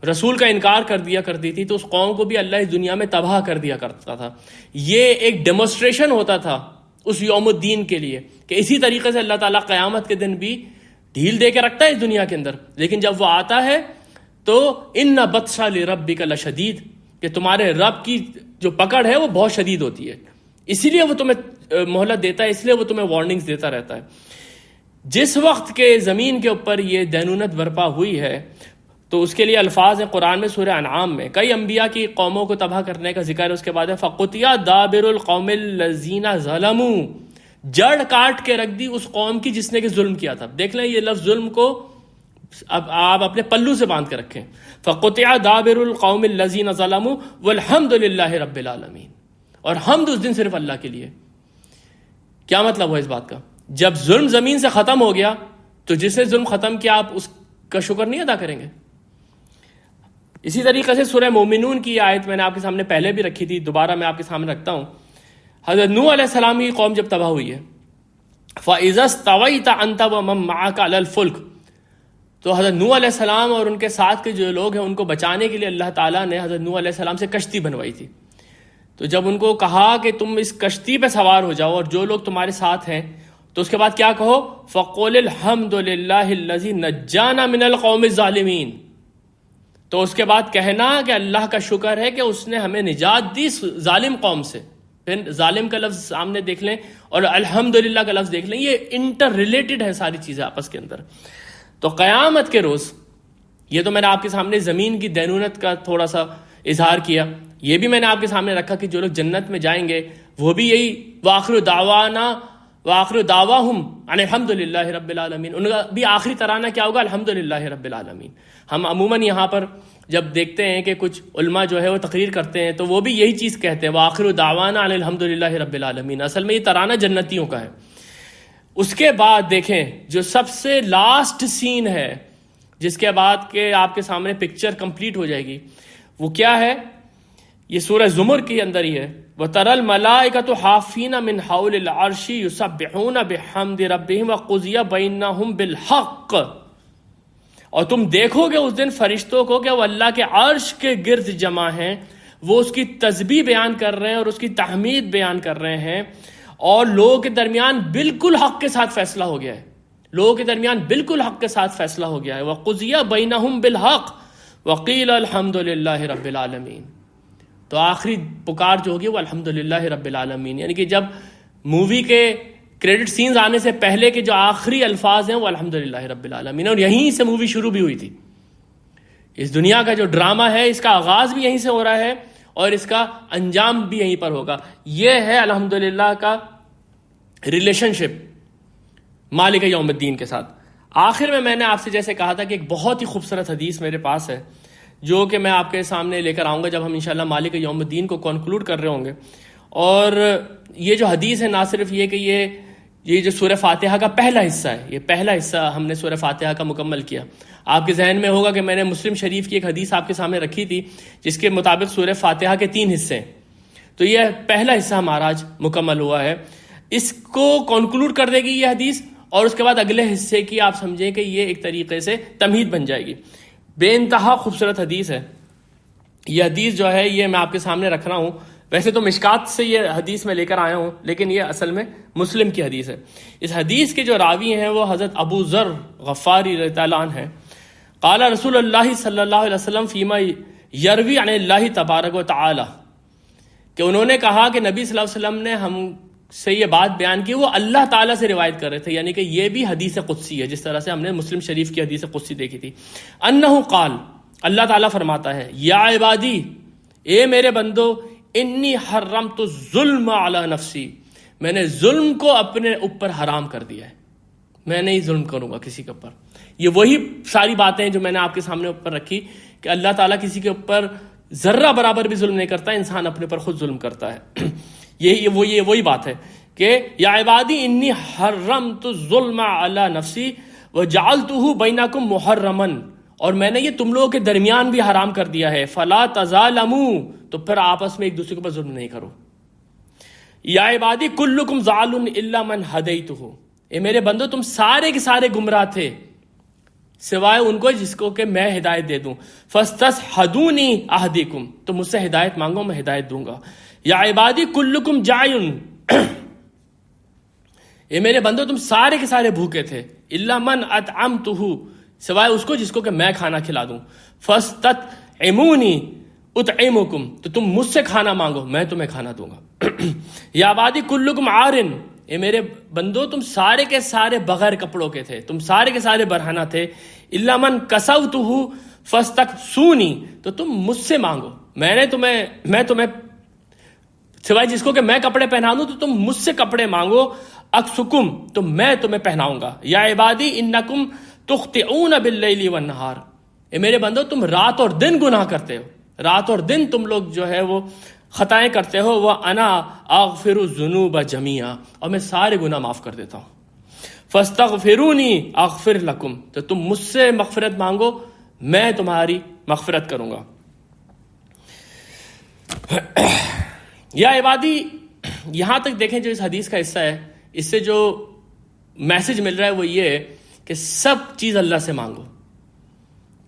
رسول کا انکار کر دیا کرتی تھی تو اس قوم کو بھی اللہ اس دنیا میں تباہ کر دیا کرتا تھا. یہ ایک ڈیمونسٹریشن ہوتا تھا اس یوم الدین کے لیے کہ اسی طریقے سے اللہ تعالیٰ قیامت کے دن بھی ڈھیل دے کے رکھتا ہے اس دنیا کے اندر. لیکن جب وہ آتا ہے تو ان بطش لربک لشدید، کہ تمہارے رب کی جو پکڑ ہے وہ بہت شدید ہوتی ہے. اسی لیے وہ تمہیں مہلت دیتا ہے، اس لیے وہ تمہیں وارننگز دیتا رہتا ہے۔ جس وقت کے زمین کے اوپر یہ دینونت برپا ہوئی ہے تو اس کے لیے الفاظ ہیں قرآن میں، سورہ انعام میں کئی انبیاء کی قوموں کو تباہ کرنے کا ذکر ہے، اس کے بعد ہے فَقُطِعَ دَابِرُ الْقَوْمِ الَّذِينَ ظَلَمُوا، جڑ کاٹ کے رکھ دی اس قوم کی جس نے کہ ظلم کیا تھا۔ دیکھ لیں یہ لفظ ظلم کو اب آپ اپنے پلو سے باندھ کے رکھیں، فَقُطِعَ دَابِرُ الْقَوْمِ الَّذِينَ ظَلَمُوا وَالْحَمْدُ لِلَّهِ رَبِّ الْعَالَمِينَ، اور حمد اس دن صرف اللہ کے لیے۔ کیا مطلب ہوا اس بات کا؟ جب ظلم زمین سے ختم ہو گیا تو جس نے ظلم ختم کیا آپ اس کا شکر نہیں ادا کریں گے؟ اسی طریقے سے سورہ مومنون کی آیت میں نے آپ کے سامنے پہلے بھی رکھی تھی، دوبارہ میں آپ کے سامنے رکھتا ہوں۔ حضرت نوح علیہ السلام کی قوم جب تباہ ہوئی ہے، فَإِذَا اسْتَوَيْتَ أَنْتَ وَمَن مَّعَكَ عَلَى الْفُلْكِ، تو حضرت نوح علیہ السلام اور ان کے ساتھ کے جو لوگ ہیں ان کو بچانے کے لیے اللہ تعالیٰ نے حضرت نوح علیہ السلام سے کشتی بنوائی تھی۔ تو جب ان کو کہا کہ تم اس کشتی پہ سوار ہو جاؤ اور جو لوگ تمہارے ساتھ ہیں، تو اس کے بعد کیا کہو؟ فَقُلِ الْحَمْدُ لِلَّهِ الَّذِي نَجَّانَا مِنَ الْقَوْمِ الظَّالِمِينَ، تو اس کے بعد کہنا کہ اللہ کا شکر ہے کہ اس نے ہمیں نجات دی ظالم قوم سے۔ پھر ظالم کا لفظ سامنے دیکھ لیں اور الحمدللہ کا لفظ دیکھ لیں، یہ انٹر ریلیٹڈ ہے ساری چیزیں آپس کے اندر۔ تو قیامت کے روز، یہ تو میں نے آپ کے سامنے زمین کی دینونت کا تھوڑا سا اظہار کیا، یہ بھی میں نے آپ کے سامنے رکھا کہ جو لوگ جنت میں جائیں گے وہ بھی یہی وآخر دعواہم ان الحمد للہ رب العالمین، ان کا بھی آخری ترانہ کیا ہوگا؟ الحمد للہ رب العالمین۔ ہم عموماً یہاں پر جب دیکھتے ہیں کہ کچھ علماء جو ہے وہ تقریر کرتے ہیں تو وہ بھی یہی چیز کہتے ہیں، وآخر دعوانا ان الحمد للہ رب العالمین۔ اصل میں یہ ترانہ جنتیوں کا ہے۔ اس کے بعد دیکھیں جو سب سے لاسٹ سین ہے، جس کے بعد کہ آپ کے سامنے پکچر کمپلیٹ ہو جائے گی، وہ کیا ہے؟ یہ سورہ زمر کے اندر ہی ہے، وَتَرَى الْمَلَائِكَةُ حَافِينَ مِنْ حَوْلِ الْعَرْشِ يُسَبِّحُونَ بِحَمْدِ رَبِّهِمْ وَقُضِيَ بَيْنَهُمْ بِالْحَقِّ، اور تم دیکھو گے اس دن فرشتوں کو کہ وہ اللہ کے عرش کے گرد جمع ہیں، وہ اس کی تسبیح بیان کر رہے ہیں اور اس کی تحمید بیان کر رہے ہیں، اور لوگوں کے درمیان بالکل حق کے ساتھ فیصلہ ہو گیا ہے، لوگوں کے درمیان بالکل حق کے ساتھ فیصلہ ہو گیا ہے۔ وَقُضِيَ بَيْنَهُمْ بِالْحَقِّ وَقِيلَ الْحَمْدُ لِلَّهِ رَبِّ الْعَالَمِينَ۔ تو آخری پکار جو ہوگی وہ الحمدللہ رب العالمین، یعنی کہ جب مووی کے کریڈٹ سینز آنے سے پہلے کے جو آخری الفاظ ہیں وہ الحمدللہ رب العالمین، اور یہیں سے مووی شروع بھی ہوئی تھی۔ اس دنیا کا جو ڈرامہ ہے اس کا آغاز بھی یہیں سے ہو رہا ہے اور اس کا انجام بھی یہیں پر ہوگا۔ یہ ہے الحمدللہ کا ریلیشن شپ مالک یوم الدین کے ساتھ۔ آخر میں نے آپ سے جیسے کہا تھا کہ ایک بہت ہی خوبصورت حدیث میرے پاس ہے جو کہ میں آپ کے سامنے لے کر آؤں گا جب ہم انشاءاللہ مالک یوم الدین کو کنکلوڈ کر رہے ہوں گے۔ اور یہ جو حدیث ہے نہ صرف یہ کہ یہ جو سورہ فاتحہ کا پہلا حصہ ہے، یہ پہلا حصہ ہم نے سورہ فاتحہ کا مکمل کیا۔ آپ کے ذہن میں ہوگا کہ میں نے مسلم شریف کی ایک حدیث آپ کے سامنے رکھی تھی جس کے مطابق سورہ فاتحہ کے 3 حصے ہیں، تو یہ پہلا حصہ ہمارا آج مکمل ہوا ہے۔ اس کو کنکلوڈ کر دے گی یہ حدیث، اور اس کے بعد اگلے حصے کی آپ سمجھیں کہ یہ ایک طریقے سے تمہید بن جائے گی۔ بے انتہا خوبصورت حدیث ہے یہ حدیث جو ہے، یہ میں آپ کے سامنے رکھ رہا ہوں۔ ویسے تو مشکات سے یہ حدیث میں لے کر آیا ہوں، لیکن یہ اصل میں مسلم کی حدیث ہے۔ اس حدیث کے جو راوی ہیں وہ حضرت ابو ذر غفاری رضی اللہ عنہ ہیں۔ قال رسول اللہ صلی اللہ علیہ وسلم فیما یروی عن اللہ تبارک و تعالی، کہ انہوں نے کہا کہ نبی صلی اللہ علیہ وسلم نے ہم سے یہ بات بیان کی، وہ اللہ تعالیٰ سے روایت کر رہے تھے، یعنی کہ یہ بھی حدیث قدسی ہے جس طرح سے ہم نے مسلم شریف کی حدیث قدسی دیکھی تھی۔ انہ قال، اللہ تعالیٰ فرماتا ہے، یا عبادی، اے میرے بندو، انی حرمت الظلم علی نفسی، میں نے ظلم کو اپنے اوپر حرام کر دیا ہے، میں نہیں ظلم کروں گا کسی کے اوپر۔ یہ وہی ساری باتیں جو میں نے آپ کے سامنے اوپر رکھی کہ اللہ تعالیٰ کسی کے اوپر ذرہ برابر بھی ظلم نہیں کرتا، انسان اپنے پر خود ظلم کرتا ہے۔ یہ وہی بات ہے کہ یا عبادی انی حرمت الظلم علی نفسی وجعلتہ بینکم محرما، اور میں نے یہ تم لوگوں کے درمیان بھی حرام کر دیا ہے، فلا تظالموا، تو پھر آپس میں ایک دوسرے کے اوپر ظلم نہیں کرو۔ یا عبادی کلکم ضال الا من ہدیتہ، اے میرے بندو تم سارے کے سارے گمراہ تھے سوائے ان کو جس کو کہ میں ہدایت دے دوں، فاستشہدونی اہدیکم، تو مجھ سے ہدایت مانگو میں ہدایت دوں گا۔ یا عبادی کلکم جائن، اے میرے بندو تم سارے کے سارے بھوکے تھے، الا من اطعمتہ، سوائے اس کو جس کو کہ میں کھانا کھلا دوں، فاستطعمونی اطعمکم، تو تم مجھ سے کھانا مانگو میں تمہیں کھانا دوں گا۔ یا عبادی کلکم عارن، اے میرے بندو تم سارے کے سارے بغیر کپڑوں کے تھے، تم سارے کے سارے برہنہ تھے، الا من کسوتہ فاستکسونی، تو تم مجھ سے مانگو، میں تمہیں سوائے جس کو کہ میں کپڑے پہنا دوں تو تم مجھ سے کپڑے مانگو، اکسکم، تو میں تمہیں پہناؤں گا۔ یا عبادی انکم تخطئون باللیل والنہار، اے میرے بندو تم رات اور دن گناہ کرتے ہو، رات اور دن تم لوگ جو ہے وہ خطائیں کرتے ہو، وانا اغفر الذنوب جميعا، اور میں سارے گناہ معاف کر دیتا ہوں، فاستغفرونی اغفر لکم، تو تم مجھ سے مغفرت مانگو میں تمہاری مغفرت کروں گا۔ یا عبادی، یہاں تک دیکھیں جو اس حدیث کا حصہ ہے، اس سے جو میسج مل رہا ہے وہ یہ ہے کہ سب چیز اللہ سے مانگو،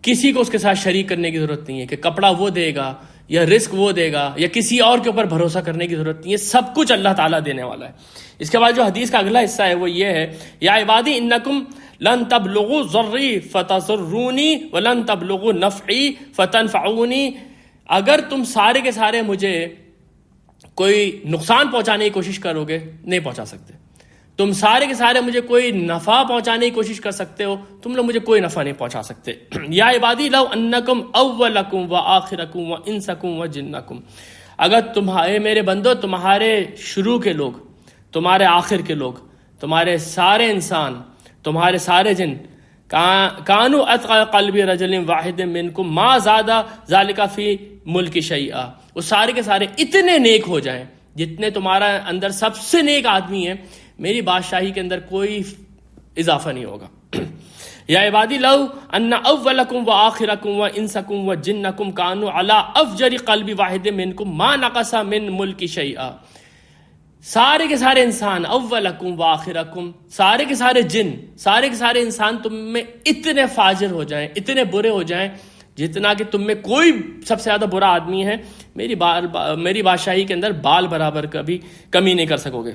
کسی کو اس کے ساتھ شریک کرنے کی ضرورت نہیں ہے کہ کپڑا وہ دے گا یا رزق وہ دے گا یا کسی اور کے اوپر بھروسہ کرنے کی ضرورت نہیں ہے، سب کچھ اللہ تعالیٰ دینے والا ہے۔ اس کے بعد جو حدیث کا اگلا حصہ ہے وہ یہ ہے، یا عبادی انکم لن تبلغوا ضری فتضرونی ولن تبلغوا نفعی فتنفعونی، اگر تم سارے کے سارے مجھے کوئی نقصان پہنچانے کی کوشش کرو گے نہیں پہنچا سکتے، تم سارے کے سارے مجھے کوئی نفع پہنچانے کی کوشش کر سکتے ہو، تم لوگ مجھے کوئی نفع نہیں پہنچا سکتے۔ یا عبادی لو انکم اولکم و آخرکم و انسکم و جنکم، اگر میرے بندو تمہارے شروع کے لوگ، تمہارے آخر کے لوگ، تمہارے سارے انسان، تمہارے سارے جن، کانوا اتقى قلب رجل واحد منکم ما زاد ذلک فی ملک شیئا، وہ سارے کے سارے اتنے نیک ہو جائیں جتنے تمہارا اندر سب سے نیک آدمی ہے، میری بادشاہی کے اندر کوئی اضافہ نہیں ہوگا۔ یا عبادی لو ان اولکم و آخرکم و انسکم و جنکم کانوا علی افجر قلب واحد منکم ما نقص من ملک شیئا، سارے کے سارے انسان، اولکم و آخرکم، سارے کے سارے جن، سارے کے سارے انسان تم میں اتنے فاجر ہو جائیں، اتنے برے ہو جائیں جتنا کہ تم میں کوئی سب سے زیادہ برا آدمی ہے، میری بادشاہی کے اندر بال برابر کبھی کمی نہیں کر سکو گے۔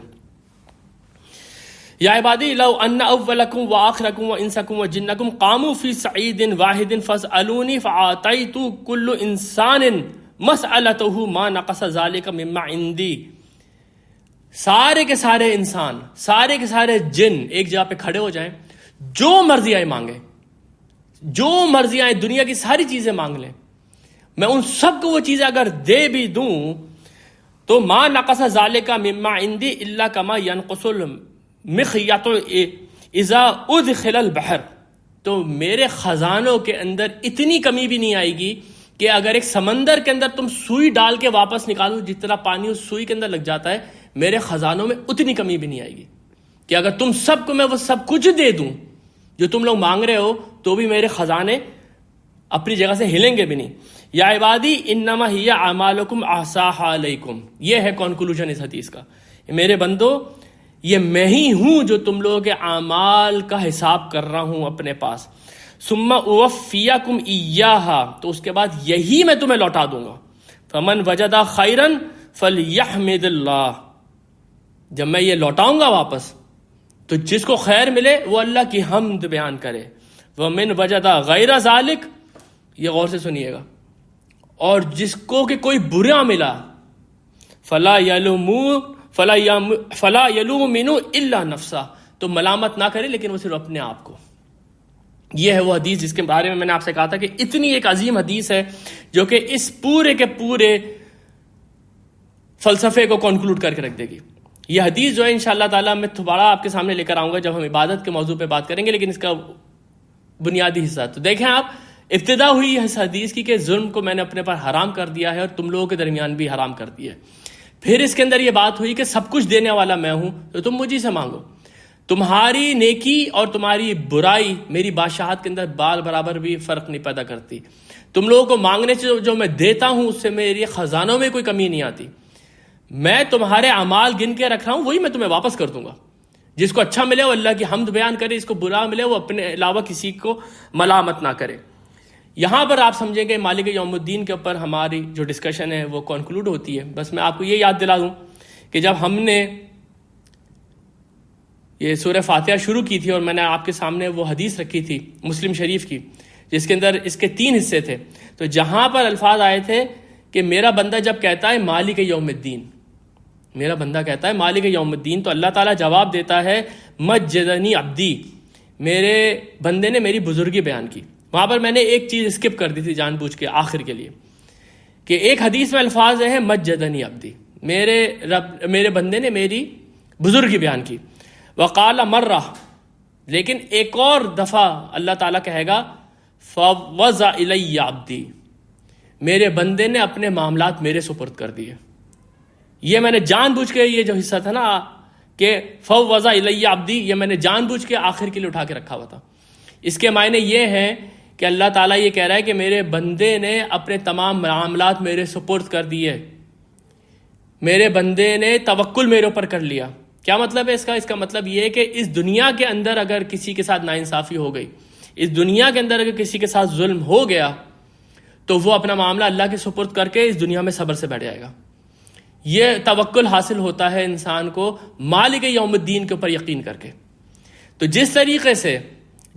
یا عبادی لو ان اولکم و آخرکم و انسکم و جنکم قاموا فی صعید واحد فاسألونی فاعطیت کل انسان مسألتہ ما نقص ذلک مما عندی، سارے کے سارے انسان، سارے کے سارے جن ایک جگہ پہ کھڑے ہو جائیں، جو مرضی آئے مانگے، جو مرضی آئے دنیا کی ساری چیزیں مانگ لیں، میں ان سب کو وہ چیزیں اگر دے بھی دوں تو ما نقص ذالک مما عندی الا کما ینقص المخیط اذا ادخل البحر، تو میرے خزانوں کے اندر اتنی کمی بھی نہیں آئے گی کہ اگر ایک سمندر کے اندر تم سوئی ڈال کے واپس نکالو جتنا پانی اس سوئی کے اندر لگ جاتا ہے، میرے خزانوں میں اتنی کمی بھی نہیں آئے گی کہ اگر تم سب کو میں وہ سب کچھ دے دوں جو تم لوگ مانگ رہے ہو تو بھی میرے خزانے اپنی جگہ سے ہلیں گے بھی نہیں۔ یا عبادی انما ہی اعمالکم احصاها علیکم، یہ ہے کنکلوژن اس حدیث کا، میرے بندو یہ میں ہی ہوں جو تم لوگوں کے اعمال کا حساب کر رہا ہوں اپنے پاس، ثم اوفیکم ایاہا، تو اس کے بعد یہی میں تمہیں لوٹا دوں گا، فمن وجد خیرا فلیحمد اللہ، جب میں یہ لوٹاؤں گا واپس تو جس کو خیر ملے وہ اللہ کی حمد بیان کرے، ومن وجد غیر ذالک، یہ غور سے سنیے گا، اور جس کو کہ کوئی برا ملا فلا یلومن الا نفسہ، تو ملامت نہ کرے لیکن وہ صرف اپنے آپ کو۔ یہ ہے وہ حدیث جس کے بارے میں نے آپ سے کہا تھا کہ اتنی ایک عظیم حدیث ہے جو کہ اس پورے کے پورے فلسفے کو کنکلوڈ کر کے رکھ دے گی۔ یہ حدیث جو ہے انشاءاللہ تعالیٰ میں دوبارہ آپ کے سامنے لے کر آؤں گا جب ہم عبادت کے موضوع پہ بات کریں گے، لیکن اس کا بنیادی حصہ تو دیکھیں آپ، ابتدا ہوئی اس حدیث کی کہ ظلم کو میں نے اپنے پر حرام کر دیا ہے اور تم لوگوں کے درمیان بھی حرام کر دیا ہے، پھر اس کے اندر یہ بات ہوئی کہ سب کچھ دینے والا میں ہوں تو تم مجھے سے مانگو، تمہاری نیکی اور تمہاری برائی میری بادشاہت کے اندر بال برابر بھی فرق نہیں پیدا کرتی، تم لوگوں کو مانگنے سے جو میں دیتا ہوں اس سے میری خزانوں میں کوئی کمی نہیں آتی، میں تمہارے اعمال گن کے رکھ رہا ہوں وہی میں تمہیں واپس کر دوں گا، جس کو اچھا ملے وہ اللہ کی حمد بیان کرے، جس کو برا ملے وہ اپنے علاوہ کسی کو ملامت نہ کرے۔ یہاں پر آپ سمجھیں گے مالک یوم الدین کے اوپر ہماری جو ڈسکشن ہے وہ کنکلوڈ ہوتی ہے۔ بس میں آپ کو یہ یاد دلا دوں کہ جب ہم نے یہ سورہ فاتحہ شروع کی تھی اور میں نے آپ کے سامنے وہ حدیث رکھی تھی مسلم شریف کی جس کے اندر اس کے 3 حصے تھے، تو جہاں پر الفاظ آئے تھے کہ میرا بندہ جب کہتا ہے مالک یوم الدین، میرا بندہ کہتا ہے مالک یوم الدین، تو اللہ تعالیٰ جواب دیتا ہے مجدنی عبدی، میرے بندے نے میری بزرگی بیان کی. وہاں پر میں نے ایک چیز اسکپ کر دی تھی جان بوجھ کے آخر کے لیے، کہ ایک حدیث میں الفاظ ہیں مجدنی عبدی، میرے بندے نے میری بزرگی بیان کی. وقال مرہ، لیکن ایک اور دفعہ اللہ تعالیٰ کہے گا فوضع الی عبدی، میرے بندے نے اپنے معاملات میرے سپرد کر دیے. یہ میں نے جان بوجھ کے یہ جو حصہ تھا نا کہ فوضع الی عبدی، یہ میں نے جان بوجھ کے آخر کے لیے اٹھا کے رکھا ہوا تھا. اس کے معنی یہ ہیں کہ اللہ تعالیٰ یہ کہہ رہا ہے کہ میرے بندے نے اپنے تمام معاملات میرے سپرد کر دیے، میرے بندے نے توکل میرے اوپر کر لیا. کیا مطلب ہے اس کا؟ اس کا مطلب یہ ہے کہ اس دنیا کے اندر اگر کسی کے ساتھ ناانصافی ہو گئی، اس دنیا کے اندر اگر کسی کے ساتھ ظلم ہو گیا، تو وہ اپنا معاملہ اللہ کے سپرد کر کے اس دنیا میں صبر سے بیٹھ جائے گا. یہ توکل حاصل ہوتا ہے انسان کو مالک یوم الدین کے اوپر یقین کر کے. تو جس طریقے سے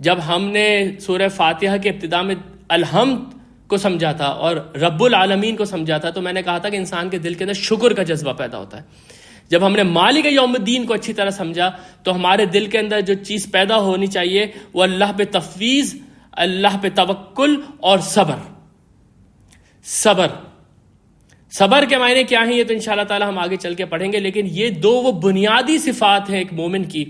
جب ہم نے سورہ فاتحہ کے ابتدا میں الحمد کو سمجھا تھا اور رب العالمین کو سمجھا تھا، تو میں نے کہا تھا کہ انسان کے دل کے اندر شکر کا جذبہ پیدا ہوتا ہے. جب ہم نے مالک یوم الدین کو اچھی طرح سمجھا تو ہمارے دل کے اندر جو چیز پیدا ہونی چاہیے وہ اللہ پہ تفویض، اللہ پہ توکل اور صبر کے معنی کیا ہیں یہ تو انشاءاللہ تعالی ہم آگے چل کے پڑھیں گے. لیکن یہ دو وہ بنیادی صفات ہیں ایک مومن کی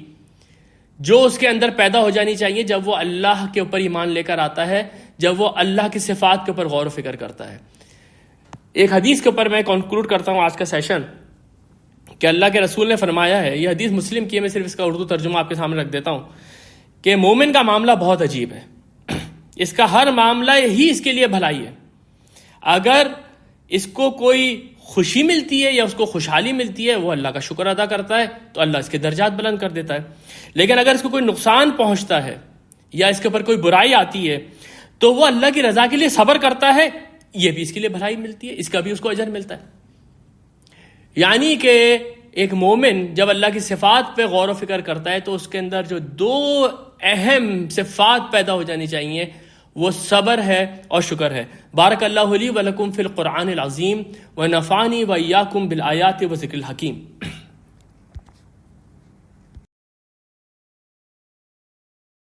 جو اس کے اندر پیدا ہو جانی چاہیے جب وہ اللہ کے اوپر ایمان لے کر آتا ہے، جب وہ اللہ کی صفات کے اوپر غور و فکر کرتا ہے. ایک حدیث کے اوپر میں کنکلوڈ کرتا ہوں آج کا سیشن کہ اللہ کے رسول نے فرمایا ہے، یہ حدیث مسلم کی ہے، میں صرف اس کا اردو ترجمہ آپ کے سامنے رکھ دیتا ہوں، کہ مومن کا معاملہ بہت عجیب ہے. اس کا ہر معاملہ ہی اس کے لیے بھلائی ہے. اگر اس کو کوئی خوشی ملتی ہے یا اس کو خوشحالی ملتی ہے، وہ اللہ کا شکر ادا کرتا ہے تو اللہ اس کے درجات بلند کر دیتا ہے. لیکن اگر اس کو کوئی نقصان پہنچتا ہے یا اس کے اوپر کوئی برائی آتی ہے تو وہ اللہ کی رضا کے لیے صبر کرتا ہے، یہ بھی اس کے لیے بھلائی ملتی ہے، اس کا بھی اس کو اجر ملتا ہے. یعنی کہ ایک مومن جب اللہ کی صفات پہ غور و فکر کرتا ہے تو اس کے اندر جو دو اہم صفات پیدا ہو جانی چاہیے وہ صبر ہے اور شکر ہے. بارک اللہ لی و لکم فی القرآن العظیم و نفعنی و ایاکم بالآیات و ذکر الحکیم.